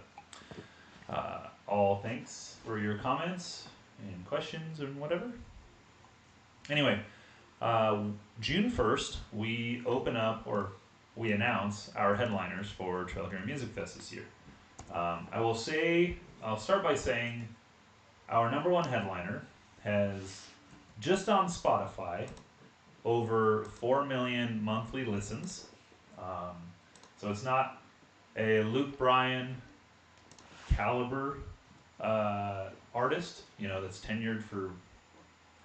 all thanks for your comments and questions and whatever. Anyway, June 1st, we open up, or we announce our headliners for Trail Hero Music Fest this year. I'll start by saying our number one headliner has, just on Spotify, over 4 million monthly listens. So it's not a Luke Bryan caliber artist, that's tenured for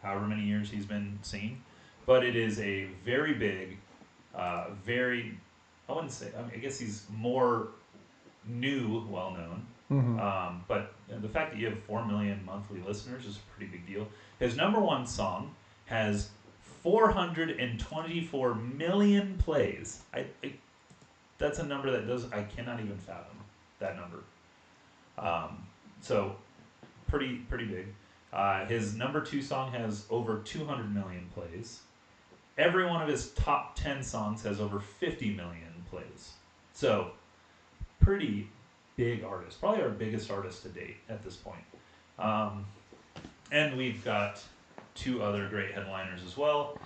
however many years he's been seen. But it is a very big, I guess he's more new, well-known. Mhm. But the fact that you have 4 million monthly listeners is a pretty big deal. His number one song has 424 million plays. That's a number I cannot even fathom that number. So pretty big. His number two song has over 200 million plays. Every one of his top 10 songs has over 50 million plays. So pretty big artist, probably our biggest artist to date at this point. And we've got two other great headliners as well,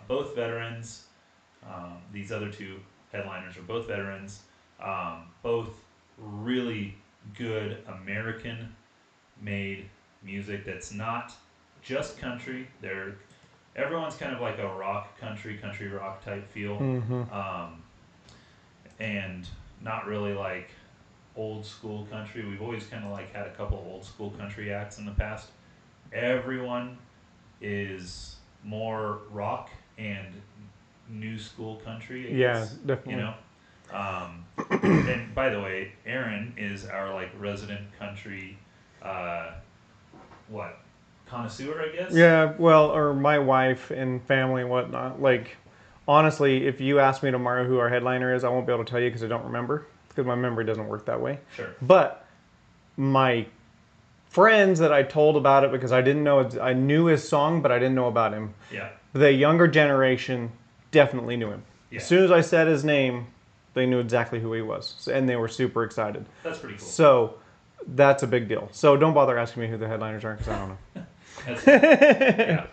both veterans. These other two headliners are both veterans, both really good American-made music that's not just country. Everyone's kind of like a rock country rock type feel, and not really like old school country. We've always kind of like had a couple of old school country acts in the past. Everyone is more rock and new school country, I guess, definitely. And by the way, Aaron is our resident country connoisseur, I guess. Yeah, well, or my wife and family and whatnot. Honestly, if you ask me tomorrow who our headliner is, I won't be able to tell you because I don't remember, because my memory doesn't work that way. Sure. But my friends that I told about it because I didn't know I knew his song, but I didn't know about him. Yeah. The younger generation definitely knew him. Yeah. As soon as I said his name, they knew exactly who he was, and they were super excited. That's pretty cool. So that's a big deal. So don't bother asking me who the headliners are because I don't know. That's yeah.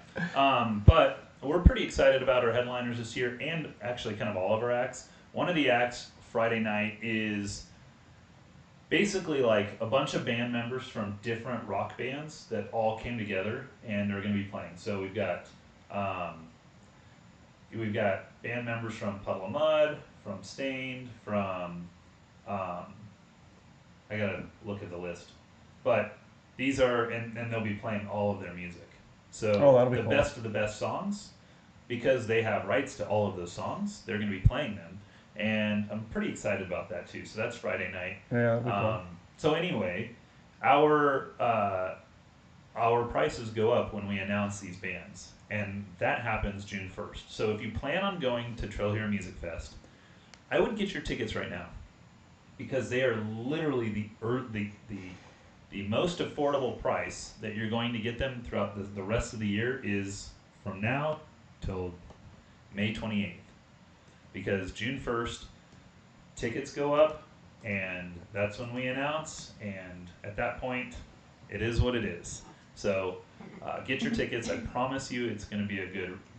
But we're pretty excited about our headliners this year, and actually kind of all of our acts. One of the acts Friday night is basically like a bunch of band members from different rock bands that all came together and are going to be playing. So we've got band members from Puddle of Mud, from Stained, from I gotta look at the list, but these are and they'll be playing all of their music. So that'll be the cool. best of the best songs, because they have rights to all of those songs. They're going to be playing them, and I'm pretty excited about that too. So that's Friday night. Yeah, that'd be cool. So anyway, our prices go up when we announce these bands, and that happens June 1st. So if you plan on going to Trail Hero Music Fest, I would get your tickets right now, because they are literally the most affordable price that you're going to get them throughout the rest of the year is from now till May 28th. Because June 1st, tickets go up, and that's when we announce, and at that point, it is what it is. So get your tickets. I promise you it's going to be a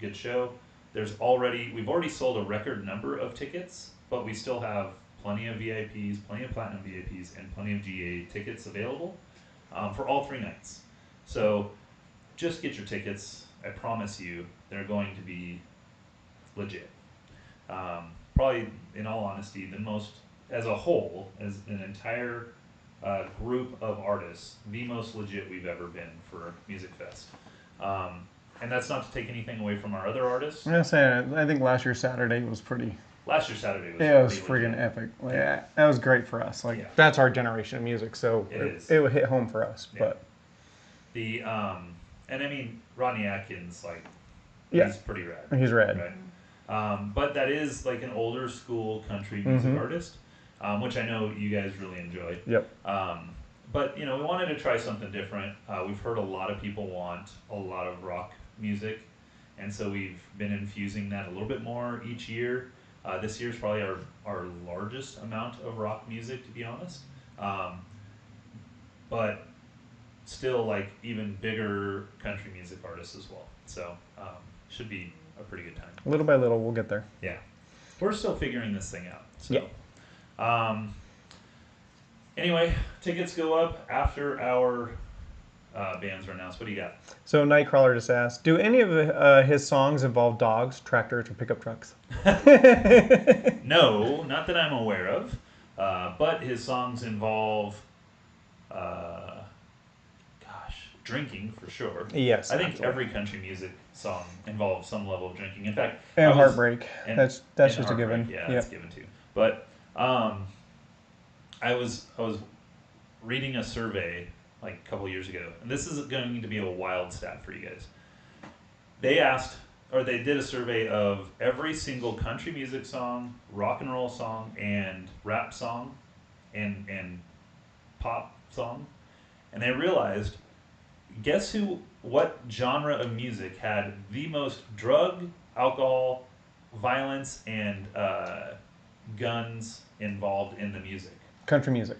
good show. We've already sold a record number of tickets, but we still have plenty of VIPs, plenty of Platinum VIPs, and plenty of GA tickets available for all 3 nights. So just get your tickets. I promise you they're going to be legit. Probably, in all honesty, the most, as a whole, as an entire group of artists, the most legit we've ever been for Music Fest. And that's not to take anything away from our other artists. I'm gonna say I think last year Saturday was pretty. Last year Saturday was Yeah, it was pretty freaking legit. epic. Like, that was great for us. Like Yeah. that's our generation of music, so It is. it would hit home for us. Yeah. But The and I mean Rodney Atkins, like Yeah. he's pretty rad. he's rad. Right? But that is like an older school country music artist, which I know you guys really enjoy. Yep. But we wanted to try something different. We've heard a lot of people want a lot of rock music, and so we've been infusing that a little bit more each year. This year's probably our largest amount of rock music, to be honest. But still, like, even bigger country music artists as well. So should be a pretty good time. Little by little, we'll get there. Yeah, we're still figuring this thing out. So, anyway, tickets go up after our bands are announced. What do you got? So Nightcrawler just asked, do any of his songs involve dogs, tractors, or pickup trucks? No, not that I'm aware of. But his songs involve, drinking for sure. Yes, I think absolutely. every country music song involves some level of drinking. In fact, And heartbreak. That's and just a heartbreak. given. Yeah, Yep. that's given too. But I was reading a survey like a couple years ago, and this is going to be a wild stat for you guys. They did a survey of every single country music song, rock and roll song, and rap song, and pop song, and they realized, guess what genre of music had the most drug, alcohol, violence, and guns involved in the music? Country music.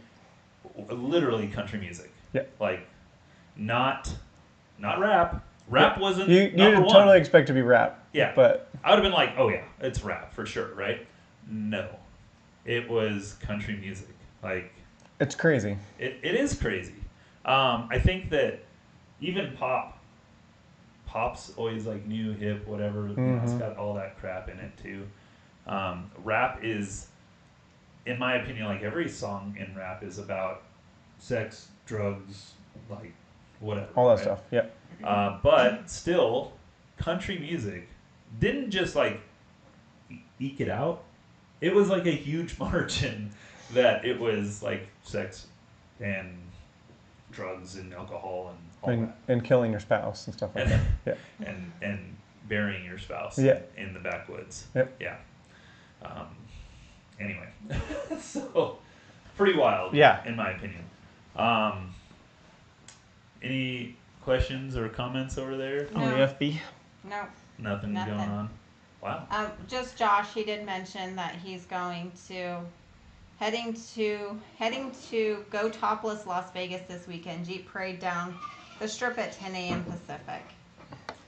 Literally country music. Yeah. Like, not rap. Rap wasn't You number one. totally expect to be rap. Yeah. But I would have been like, oh yeah, it's rap for sure, right? No. It was country music. Like, it's crazy. it is crazy. I think that even pop's always like new, hip, whatever. It's got all that crap in it too. Rap is, in my opinion, like every song in rap is about sex, drugs, like whatever. All that right? stuff. Yeah. But still, country music didn't just like eke it out. It was like a huge margin that it was like sex and drugs and alcohol and all that. And killing your spouse and stuff like that. Yeah. And burying your spouse in the backwoods. Yep. Yeah. Anyway, so pretty wild. Yeah. In my opinion. Any questions or comments over there? On the No. FB. No. Nothing Nothing. going on. Wow. Just Josh, he did mention that he's going to heading to Go Topless Las Vegas this weekend. Jeep parade down the strip at 10 a.m. Pacific.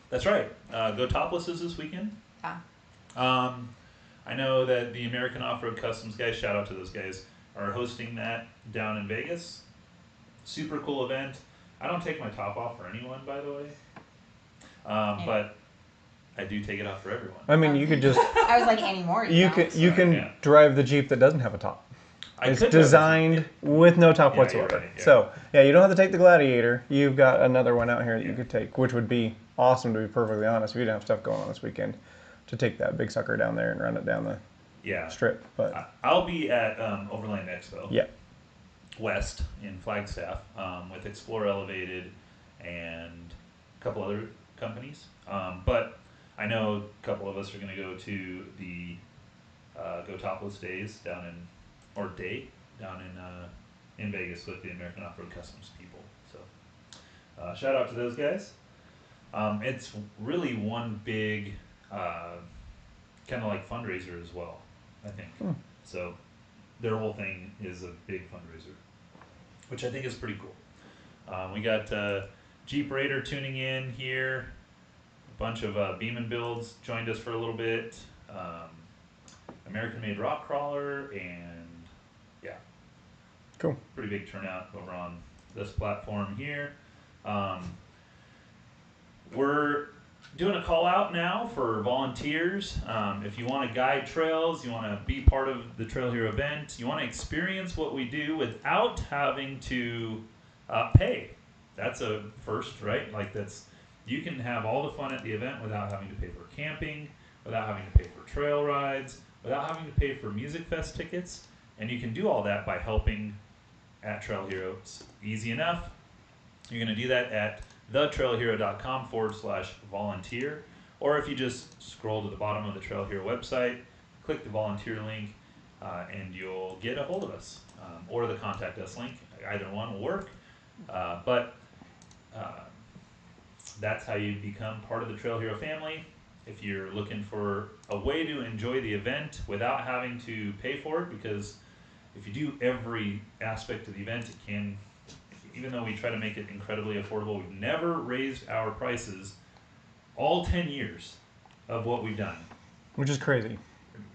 That's right. Go Topless is this weekend. Yeah. I know that the American Off-Road Customs guys, shout out to those guys, are hosting that down in Vegas. Super cool event. I don't take my top off for anyone, by the way. But I do take it off for everyone. I mean, you could just I was like, anymore. you can yeah. drive the Jeep that doesn't have a top. I It's could drive designed with no top Yeah, you're whatsoever. right, yeah. So yeah, you don't have to take the Gladiator. You've got another one out here that you could take, which would be awesome, to be perfectly honest. If you didn't have stuff going on this weekend, to take that big sucker down there and run it down the Yeah. strip. But I'll be at Overland Expo yeah, West in Flagstaff with Explore Elevated and a couple other companies. But I know a couple of us are going to go to the Go Topless Days down in Vegas with the American Off-Road Customs people. So shout out to those guys. It's really one big kind of like fundraiser as well, I think. So their whole thing is a big fundraiser, which I think is pretty cool. We got Jeep Raider tuning in here. A bunch of Beeman builds joined us for a little bit. American Made Rock Crawler, and yeah, cool. pretty big turnout over on this platform here. We're doing a call out now for volunteers. If you want to guide trails, you want to be part of the Trail Hero event, you want to experience what we do without having to pay. That's a first, right? Like you can have all the fun at the event without having to pay for camping, without having to pay for trail rides, without having to pay for Music Fest tickets, and you can do all that by helping at Trail Hero. It's easy enough. You're going to do that at thetrailhero.com/volunteer, or if you just scroll to the bottom of the Trail Hero website, click the volunteer link, and you'll get a hold of us, or the contact us link. Either one will work, but that's how you become part of the Trail Hero family. If you're looking for a way to enjoy the event without having to pay for it, because if you do every aspect of the event, it can, even though we try to make it incredibly affordable, we've never raised our prices all 10 years of what we've done. Which is crazy.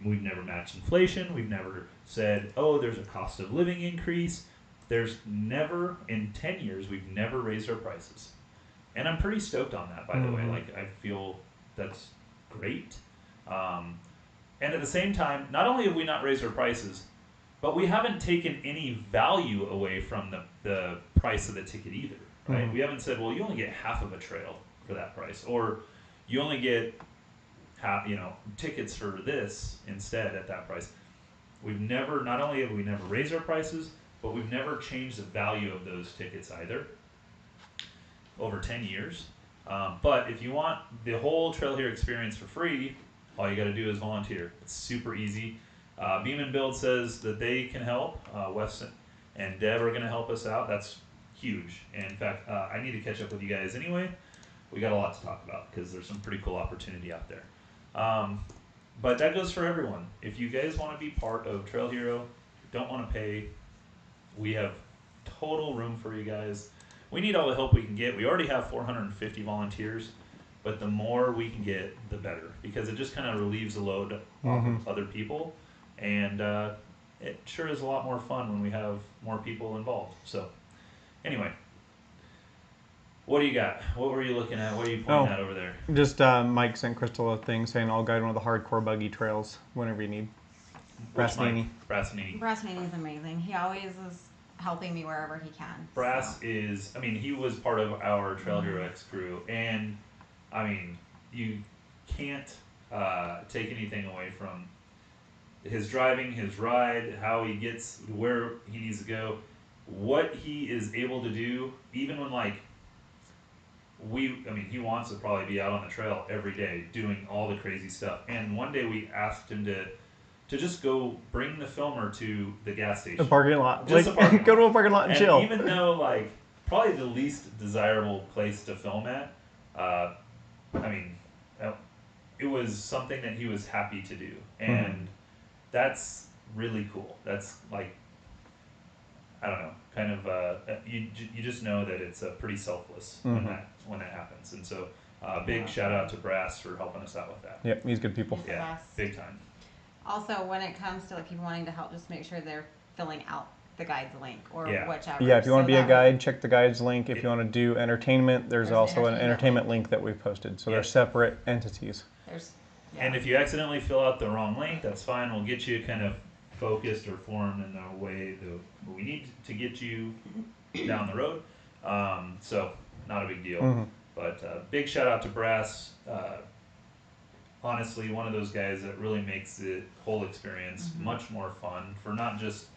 We've never matched inflation. We've never said, oh, there's a cost of living increase. There's never, in 10 years, we've never raised our prices. And I'm pretty stoked on that, by the way. Like, I feel that's great. And at the same time, not only have we not raised our prices, but we haven't taken any value away from the price of the ticket either, right? We haven't said, well, you only get half of a trail for that price, or you only get tickets for this instead at that price. Not only have we never raised our prices, but we've never changed the value of those tickets either over 10 years. But if you want the whole Trail Hero experience for free, all you got to do is volunteer. It's super easy. Beeman Build says that they can help. Wes and Deb are going to help us out. That's huge. And in fact, I need to catch up with you guys anyway. We got a lot to talk about because there's some pretty cool opportunity out there. But that goes for everyone. If you guys want to be part of Trail Hero, don't want to pay, we have total room for you guys. We need all the help we can get. We already have 450 volunteers, but the more we can get, the better, because it just kind of relieves the load off of other people. And it sure is a lot more fun when we have more people involved. So anyway, what do you got? What were you looking at? What are you pointing at over there? Just Mike sent Crystal a thing saying I'll guide one of the hardcore buggy trails whenever you need. Brassanini. Brassanini. Brassanini is amazing. He always is helping me wherever he can. Brass is, he was part of our Trail Hero X crew, and you can't take anything away from his driving, his ride, how he gets where he needs to go, what he is able to do, even when he wants to probably be out on the trail every day doing all the crazy stuff. And one day we asked him to just go bring the filmer to the gas station. The parking lot. Just a parking lot. Go to a parking lot and chill. Even though probably the least desirable place to film at. I mean, it was something that he was happy to do, and that's really cool. That's like, I don't know, kind of you just know that it's pretty selfless when that happens, and so big shout out to Brass for helping us out with that. Yep, he's good people. Yeah, Yes. big time. Also, when it comes to like people wanting to help, just make sure they're filling out the guide's link or Yeah. whichever. Yeah, if you want so to be a that way- guide, check the guide's link. If you want to do entertainment, there's There's also an entertainment entertainment link that we've posted. So they're Yeah. separate entities. There's, And if you accidentally fill out the wrong link, that's fine. We'll get you kind of focused or formed in the way that we need to get you down the road. So not a big deal. But big shout out to Brass. Honestly, one of those guys that really makes the whole experience much more fun for not just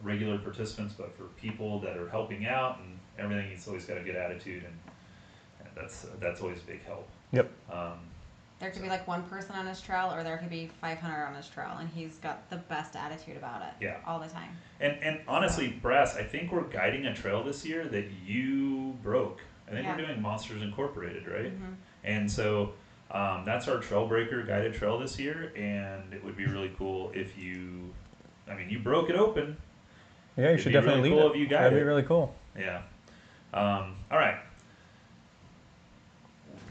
regular participants, but for people that are helping out and everything. He's always got a good attitude, and that's always a big help. Yep. there could be like one person on his trail, or there could be 500 on his trail, and he's got the best attitude about it. Yeah. All the time. And honestly, Brass, I think we're guiding a trail this year that you broke. I think Yeah. we're doing Monsters Incorporated, right? Mhm. And so that's our Trailbreaker guided trail this year, and it would be really cool if you, I mean, you broke it open. Yeah, you It'd should be definitely really lead cool it. if you guide That'd be it. really cool. Yeah. All right.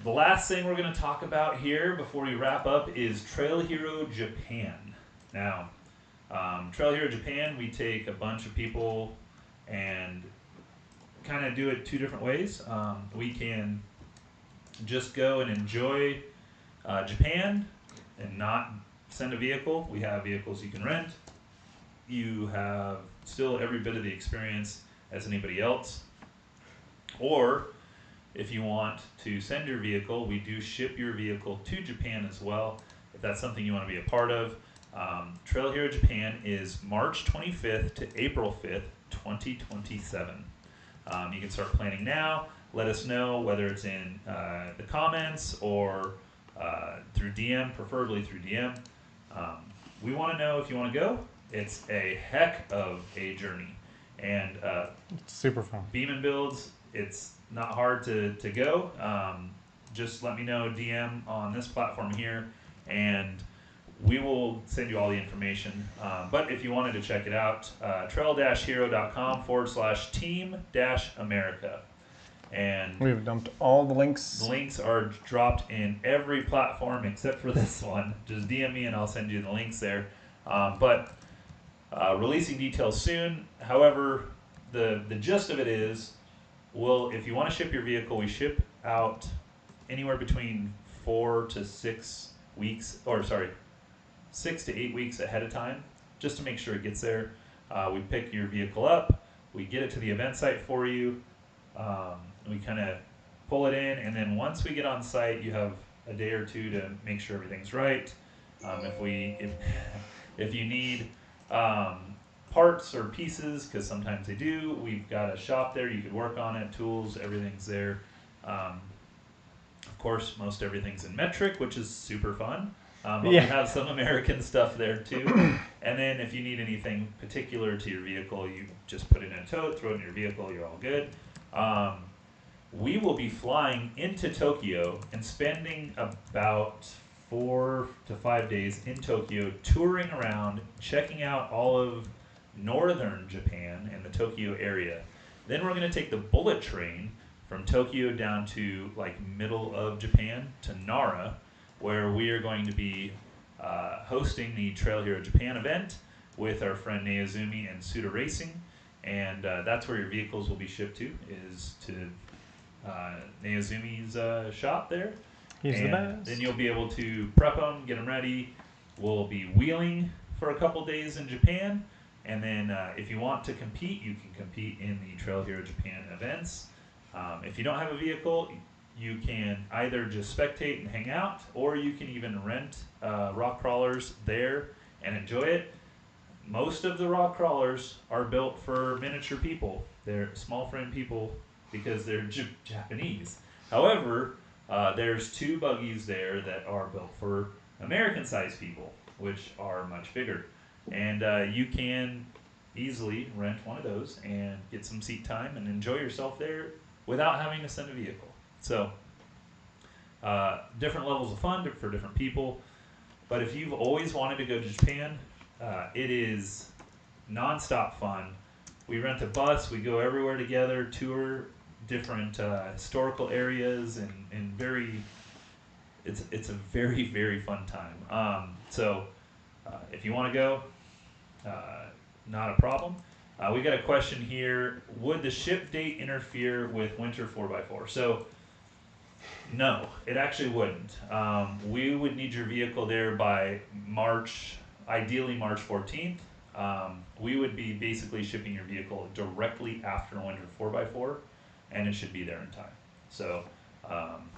The last thing we're going to talk about here before we wrap up is Trail Hero Japan. Now, Trail Hero Japan, we take a bunch of people and kind of do it two different ways. We can just go and enjoy Japan and not send a vehicle. We have vehicles you can rent. You have still every bit of the experience as anybody else. Or if you want to send your vehicle, we do ship your vehicle to Japan as well, if that's something you want to be a part of. Trail Hero Japan is March 25th to April 5th, 2027. You can start planning now. Let us know whether it's in the comments or through DM, preferably through DM. We want to know if you want to go. It's a heck of a journey. And It's super fun. Beeman Builds, it's not hard to go. Just let me know, DM on this platform here, and we will send you all the information. But if you wanted to check it out, trail-hero.com/team-America. And We've dumped all the links. the links are dropped in every platform except for this one. Just DM me and I'll send you the links there. But releasing details soon. However, the gist of it is, if you want to ship your vehicle, we ship out anywhere between 4 to 6 weeks, 6 to 8 weeks ahead of time, just to make sure it gets there. We pick your vehicle up, we get it to the event site for you. We kind of pull it in, and then once we get on site, you have a day or two to make sure everything's right. If you need parts or pieces, because sometimes they do, we've got a shop there. You could work on it, tools, everything's there. Of course, most everything's in metric, which is super fun. But we have some American stuff there too. And then if you need anything particular to your vehicle, you just put it in a tote, throw it in your vehicle, you're all good. We will be flying into Tokyo and spending about 4 to 5 days in Tokyo, touring around, checking out all of northern Japan and the Tokyo area. Then we're going to take the bullet train from Tokyo down to like middle of Japan to Nara, where we are going to be hosting the Trail Hero Japan event with our friend Neozumi and Suda Racing. And that's where your vehicles will be shipped to, is to Neozumi's shop there. He's the And best. then you'll be able to prep them, get them ready. We'll be wheeling for a couple days in Japan. And then if you want to compete, you can compete in the Trail Hero Japan events. If you don't have a vehicle, you can either just spectate and hang out, or you can even rent rock crawlers there and enjoy it. Most of the rock crawlers are built for miniature people. They're small frame people because they're Japanese. However, there's 2 buggies there that are built for American-sized people, which are much bigger. And you can easily rent one of those and get some seat time and enjoy yourself there without having to send a vehicle. So, different levels of fun for different people. But if you've always wanted to go to Japan, it is nonstop fun. We rent a bus, we go everywhere together, tour different historical areas, and it's a very, very fun time. So if you want to go, not a problem. We got a question here. Would the ship date interfere with winter 4x4? So no, it actually wouldn't. We would need your vehicle there by March, ideally March 14th. We would be basically shipping your vehicle directly after winter 4x4, and it should be there in time. So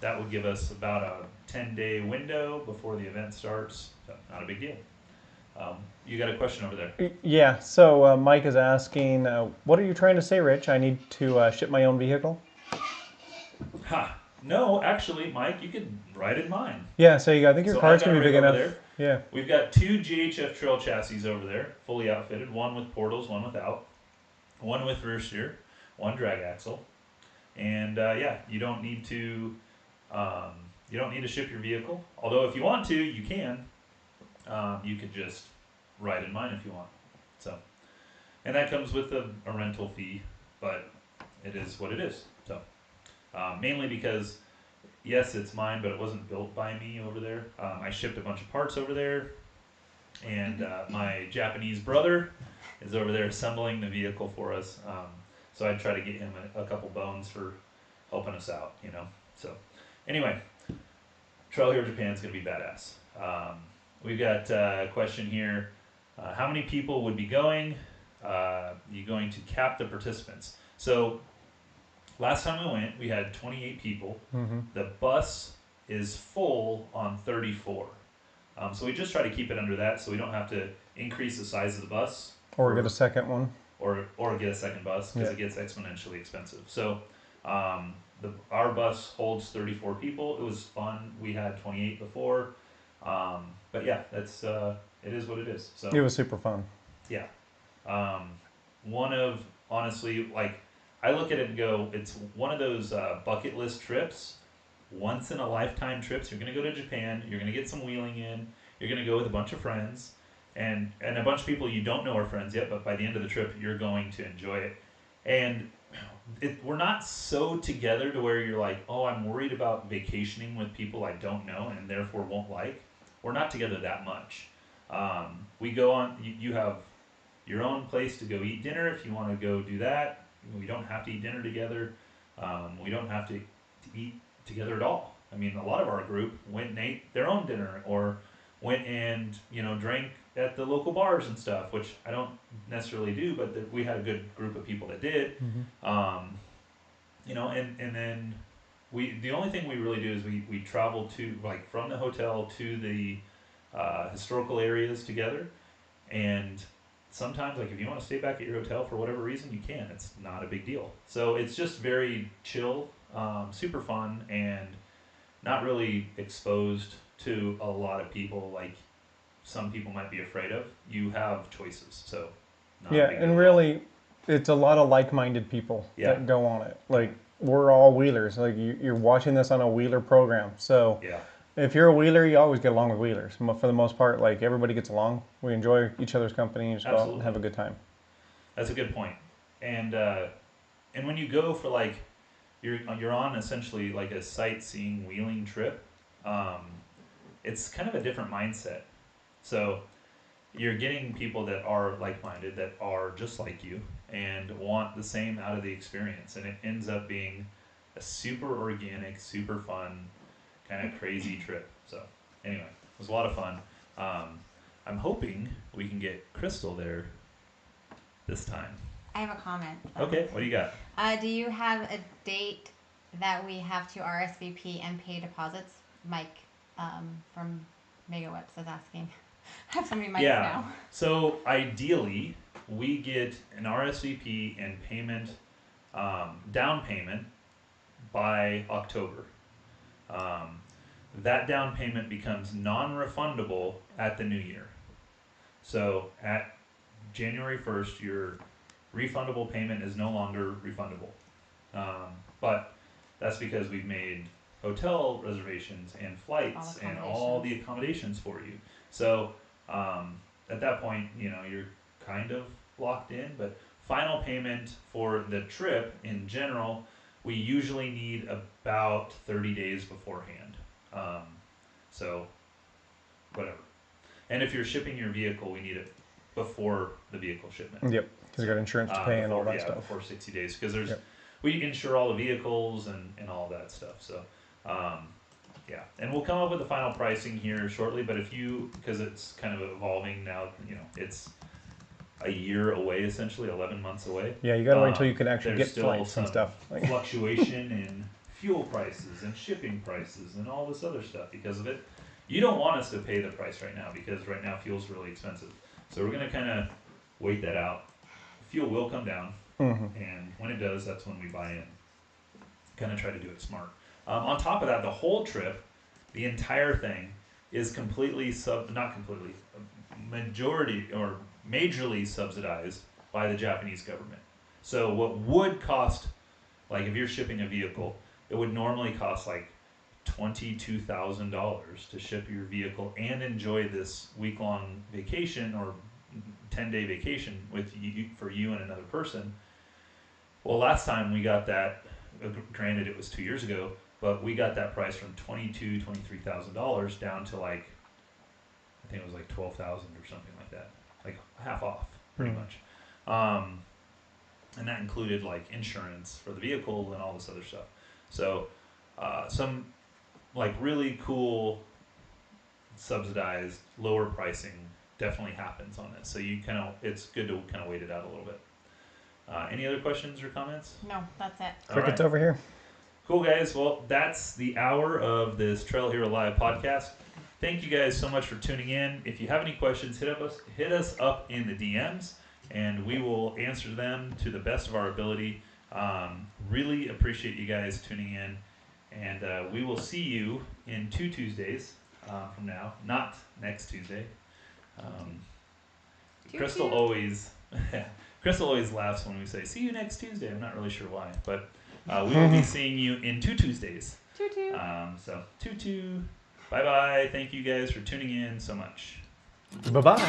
that would give us about a 10-day window before the event starts. So not a big deal. You got a question over there? Yeah, so Mike is asking, what are you trying to say, Rich? I need to ship my own vehicle? Ha! No, actually, Mike, you could ride in mine. Yeah, so I think your So car's I've got going to be it big right over enough. there. Yeah. We've got 2 GHF Trail chassis over there, fully outfitted. One with portals, one without. One with rear steer, one drag axle. And yeah, you don't need to ship your vehicle. Although if you want to, you can. You could just ride in mine if you want. So, and that comes with a rental fee, but it is what it is. So, mainly because, yes, it's mine, but it wasn't built by me over there. I shipped a bunch of parts over there, and my Japanese brother is over there assembling the vehicle for us. So I try to get him a couple bones for helping us out, you know. So, anyway, Trail Hero Japan is going to be badass. We've got a question here. How many people would be going? You going to cap the participants? So, last time we went, we had 28 people. Mm-hmm. The bus is full on 34. So we just try to keep it under that so we don't have to increase the size of the bus. Or get a second one. Or get a second bus because it gets exponentially expensive. So our bus holds 34 people. It was fun. We had 28 before. But yeah, that's it is what it is. So It was super fun. yeah. One of, honestly, like, I look at it and go, it's one of those bucket list trips, once in a lifetime trips. You're going to go to Japan, you're going to get some wheeling in, you're going to go with a bunch of friends, and a bunch of people you don't know are friends yet, but by the end of the trip, you're going to enjoy it. And we're not so together to where you're like, oh, I'm worried about vacationing with people I don't know and therefore won't like. We're not together that much. We go on, you have your own place to go eat dinner if you want to go do that. We don't have to eat dinner together. We don't have to eat together at all. I mean, a lot of our group went and ate their own dinner or went and, drank at the local bars and stuff, which I don't necessarily do, but we had a good group of people that did. Mm-hmm. And then the only thing we really do is we travel to, like, from the hotel to the historical areas together. And sometimes, like, if you want to stay back at your hotel for whatever reason, you can. It's not a big deal. So it's just very chill, super fun, and not really exposed to a lot of people like some people might be afraid of. You have choices, so not a Yeah, big and deal. really, it's a lot of like-minded people Yeah. that go on it. Like, we're all wheelers. Like, you're watching this on a wheeler program. So Yeah. if you're a wheeler, you always get along with wheelers. For the most part, like, everybody gets along. We enjoy each other's company and just go out and Absolutely. have a good time. That's a good point. And when you go for, like, you're on essentially like a sightseeing wheeling trip, it's kind of a different mindset. So you're getting people that are like-minded, that are just like you and want the same out of the experience, and it ends up being a super organic, super fun, kind of crazy trip. So anyway, it was a lot of fun. I'm hoping we can get Crystal there this time. I have a comment. Okay, what do you got? Do you have a date that we have to RSVP and pay deposits? Mike from Mega Webs is asking. I have so many mics now. So ideally, we get an RSVP and payment, down payment, by October. That down payment becomes non-refundable at the new year. So at January 1st, your refundable payment is no longer refundable. But that's because we've made hotel reservations and flights and all the accommodations for you. So at that point, you're kind of locked in, but final payment for the trip in general, we usually need about 30 days beforehand. So whatever. And if you're shipping your vehicle, we need it before the vehicle shipment. Yep, because you got insurance to pay and all that stuff. Before 60 days, because we insure all the vehicles and all that stuff. So and we'll come up with the final pricing here shortly. But because it's kind of evolving now, it's a year away, essentially 11 months away. Yeah, you got to wait until you can actually get flights and stuff. Fluctuation in fuel prices and shipping prices and all this other stuff because of it. You don't want us to pay the price right now because right now fuel's really expensive. So we're going to kind of wait that out. Fuel will come down, and when it does, that's when we buy in. Kind of try to do it smart. On top of that, the whole trip, the entire thing, is majorly subsidized by the Japanese government. So what would cost, like if you're shipping a vehicle, it would normally cost like $22,000 to ship your vehicle and enjoy this week-long vacation or 10-day vacation for you and another person. Well, last time we got that, granted it was 2 years ago, but we got that price from $23,000 down to like, I think it was like $12,000 or something like that, like half off, pretty much. And that included like insurance for the vehicle and all this other stuff. So some like really cool subsidized lower pricing definitely happens on this. So it's good to kind of wait it out a little bit. Any other questions or comments? No, that's it. Cricket's over here. Cool, guys. Well, that's the hour of this Trail Hero Live podcast. Thank you guys so much for tuning in. If you have any questions, hit us up in the DMs, and we will answer them to the best of our ability. Really appreciate you guys tuning in, and we will see you in 2 Tuesdays from now, not next Tuesday. Crystal always laughs when we say, see you next Tuesday. I'm not really sure why, but we will be seeing you in 2 Tuesdays. So 2. Bye-bye. Thank you guys for tuning in so much. Bye-bye.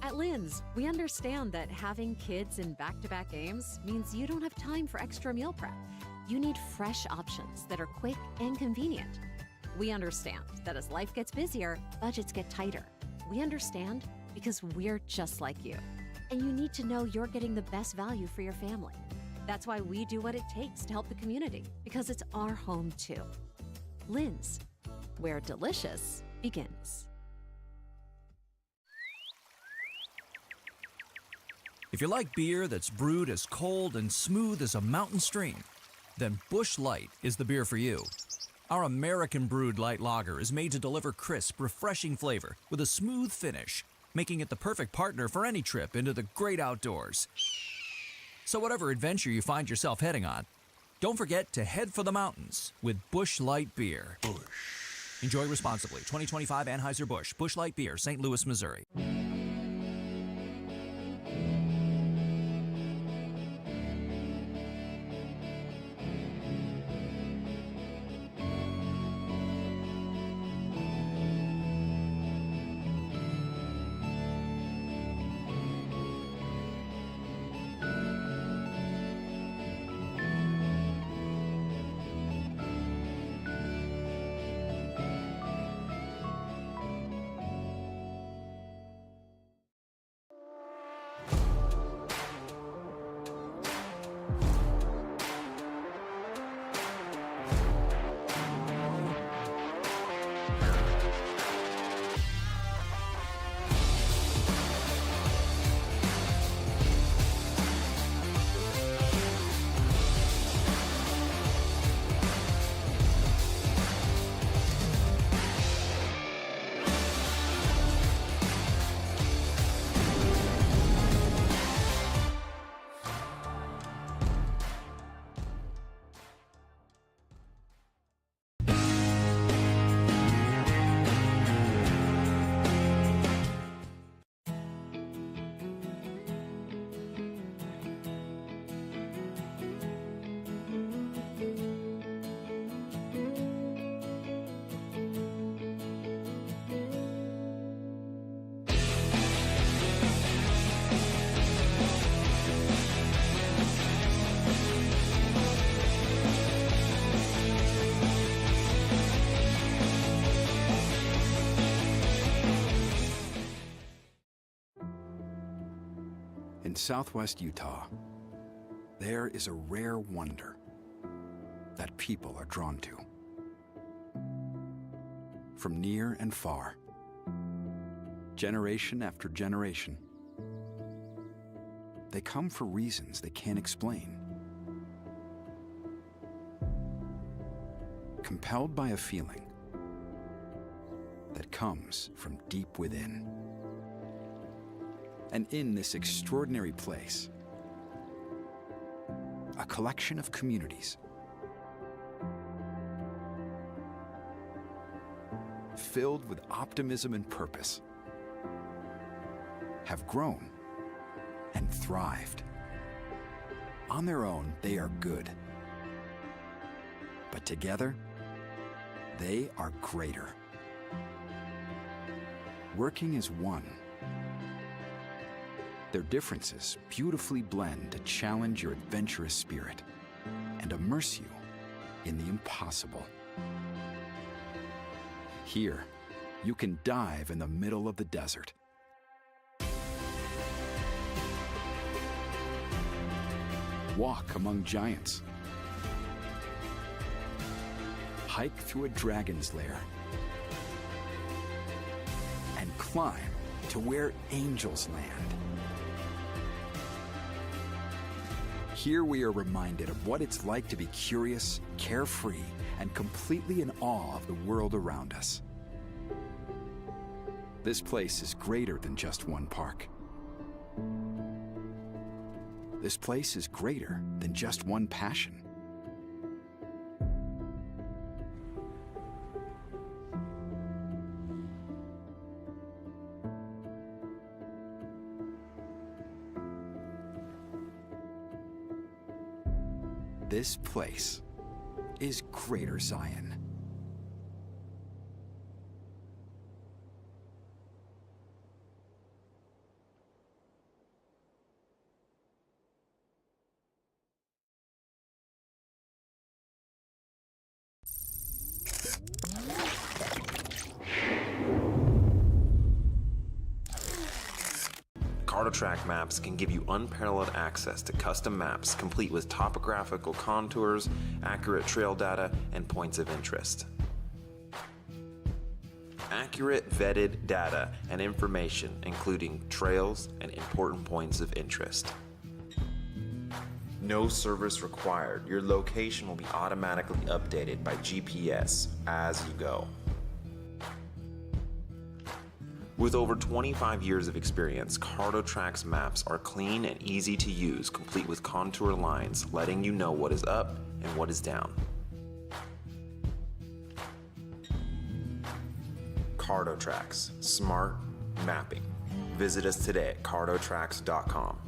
At Lynn's, we understand that having kids in back-to-back games means you don't have time for extra meal prep. You need fresh options that are quick and convenient. We understand that as life gets busier, budgets get tighter. We understand because we're just like you. And you need to know you're getting the best value for your family. That's why we do what it takes to help the community, because it's our home too. Lynn's, where delicious begins. If you like beer that's brewed as cold and smooth as a mountain stream, then Busch Light is the beer for you. Our American brewed light lager is made to deliver crisp, refreshing flavor with a smooth finish, making it the perfect partner for any trip into the great outdoors. So whatever adventure you find yourself heading on, don't forget to head for the mountains with Busch Light beer. Enjoy responsibly. 2025 Anheuser-Busch. Busch Light beer, St. Louis, Missouri. southwest Utah, there is a rare wonder that people are drawn to. From near and far, generation after generation, they come for reasons they can't explain. Compelled by a feeling that comes from deep within. And in this extraordinary place, a collection of communities filled with optimism and purpose have grown and thrived. On their own, they are good. But together, they are greater. Working as one, their differences beautifully blend to challenge your adventurous spirit and immerse you in the impossible. Here, you can dive in the middle of the desert. Walk among giants. Hike through a dragon's lair. And climb to where angels land. Here we are reminded of what it's like to be curious, carefree, and completely in awe of the world around us. This place is greater than just one park. This place is greater than just one passion. This place is Greater Zion. CartoTrack maps can give you unparalleled access to custom maps complete with topographical contours, accurate trail data, and points of interest. Accurate, vetted data and information, including trails and important points of interest. No service required. Your location will be automatically updated by GPS as you go. With over 25 years of experience, CartoTrack's maps are clean and easy to use, complete with contour lines, letting you know what is up and what is down. CartoTracks, smart mapping. Visit us today at cartotracks.com.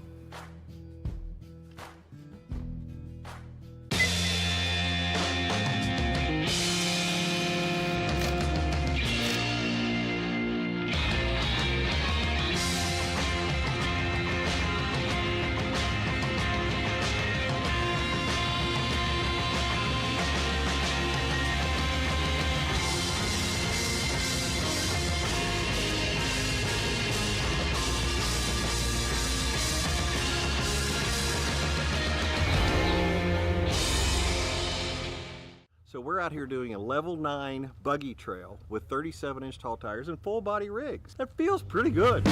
So we're out here doing a level 9 buggy trail with 37-inch tall tires and full body rigs. That feels pretty good.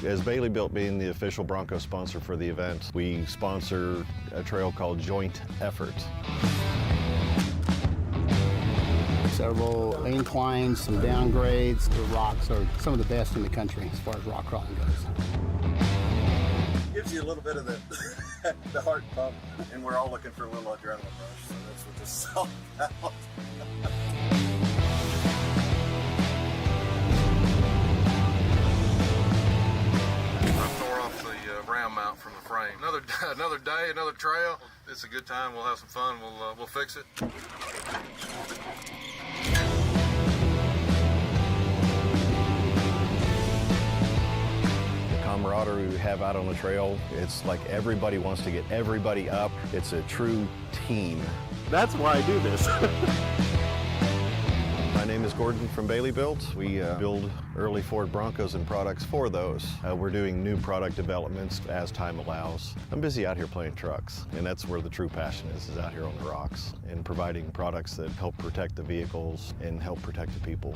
As Bailey Built being the official Bronco sponsor for the event, we sponsor a trail called Joint Effort. Several inclines, some downgrades. The rocks are some of the best in the country as far as rock crawling goes. Gives you a little bit of the heart pump, and we're all looking for a little adrenaline rush, so that's what this is all about. I tore off the ram mount from the frame. Another day, another trail. It's a good time. We'll have some fun. We'll fix it. Camaraderie we have out on the trail, it's like everybody wants to get everybody up. It's a true team. That's why I do this. My name is Travis Gordon from Bailey Built. We build early Ford Broncos and products for those. We're doing new product developments as time allows. I'm busy out here playing trucks, and that's where the true passion is out here on the rocks and providing products that help protect the vehicles and help protect the people.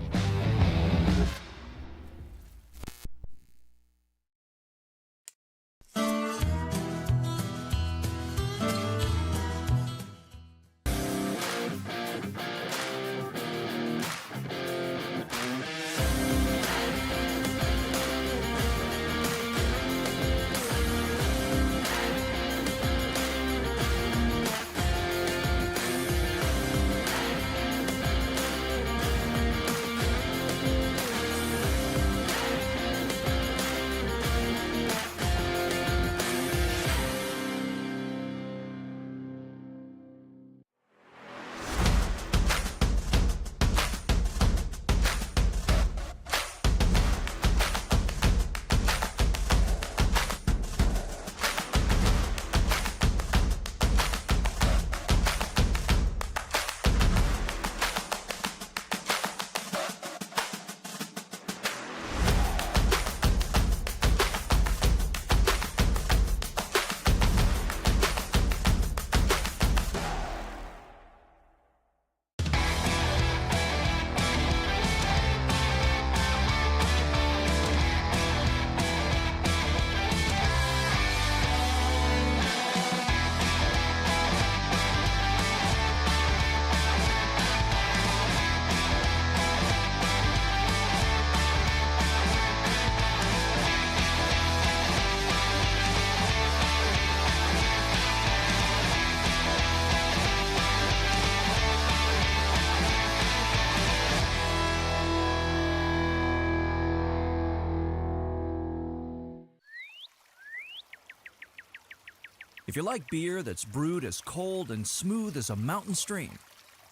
If you like beer that's brewed as cold and smooth as a mountain stream,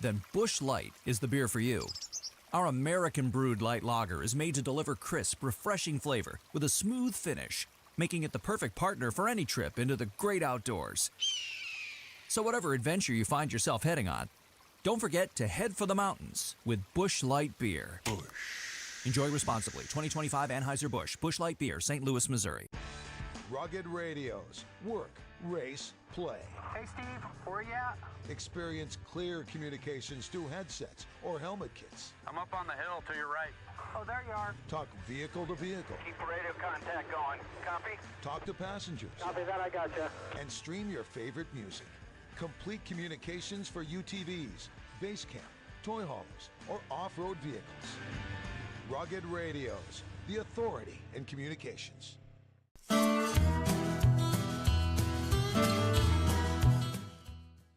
then Busch Light is the beer for you. Our American brewed light lager is made to deliver crisp, refreshing flavor with a smooth finish, making it the perfect partner for any trip into the great outdoors. So whatever adventure you find yourself heading on, don't forget to head for the mountains with Busch Light beer. Enjoy responsibly. 2025 Anheuser-Busch, Busch Light Beer, St. Louis, Missouri. Rugged Radios. Work, race, play. Hey, Steve, where you at? Experience clear communications through headsets or helmet kits. I'm up on the hill to your right. Oh, there you are. Talk vehicle to vehicle. Keep radio contact going. Copy? Talk to passengers. Copy that, I gotcha. And stream your favorite music. Complete communications for UTVs, base camp, toy haulers, or off-road vehicles. Rugged Radios, the authority in communications.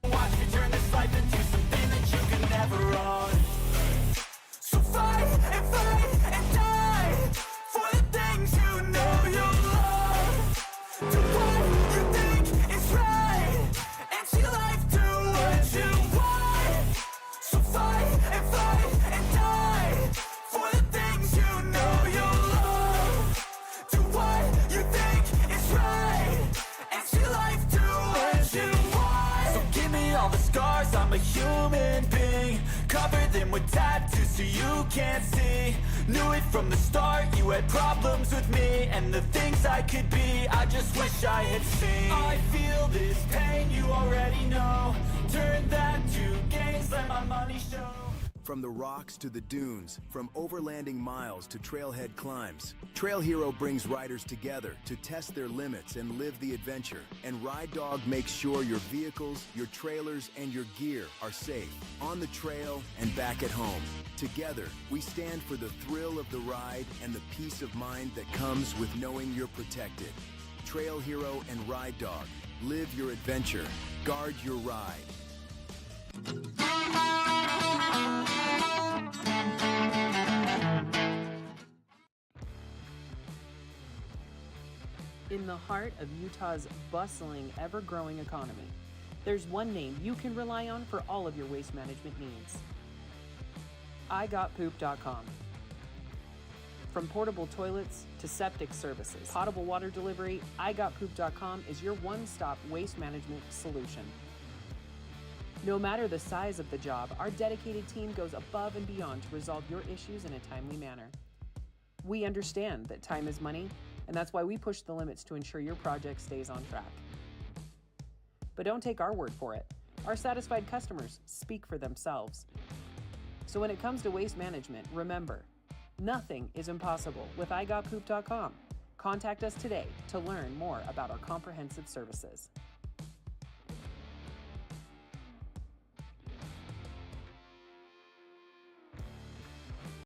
Watch me turn this life into something that you can never own. So fight and die for the things you know you love. Do what you think is right and see life do what you want. So fight and die for the things you know you love. Do what you think is right and see life do what you want. So give me all the scars, I'm a human being. Cover them with tattoos so you can't see. Knew it from the start, you had problems with me and the things I could be, I just wish I had seen. I feel this pain, you already know. Turn that to gains, let my money show. From the rocks to the dunes, from overlanding miles to trailhead climbs, Trail Hero brings riders together to test their limits and live the adventure. And Ride Dog makes sure your vehicles, your trailers, and your gear are safe, on the trail and back at home. Together, we stand for the thrill of the ride and the peace of mind that comes with knowing you're protected. Trail Hero and Ride Dog. Live your adventure. Guard your ride. In the heart of Utah's bustling, ever-growing economy, there's one name you can rely on for all of your waste management needs. IGotPoop.com. From portable toilets to septic services, potable water delivery, IGotPoop.com is your one-stop waste management solution. No matter the size of the job, our dedicated team goes above and beyond to resolve your issues in a timely manner. We understand that time is money, and that's why we push the limits to ensure your project stays on track. But don't take our word for it. Our satisfied customers speak for themselves. So when it comes to waste management, remember, nothing is impossible with igotpoop.com. Contact us today to learn more about our comprehensive services.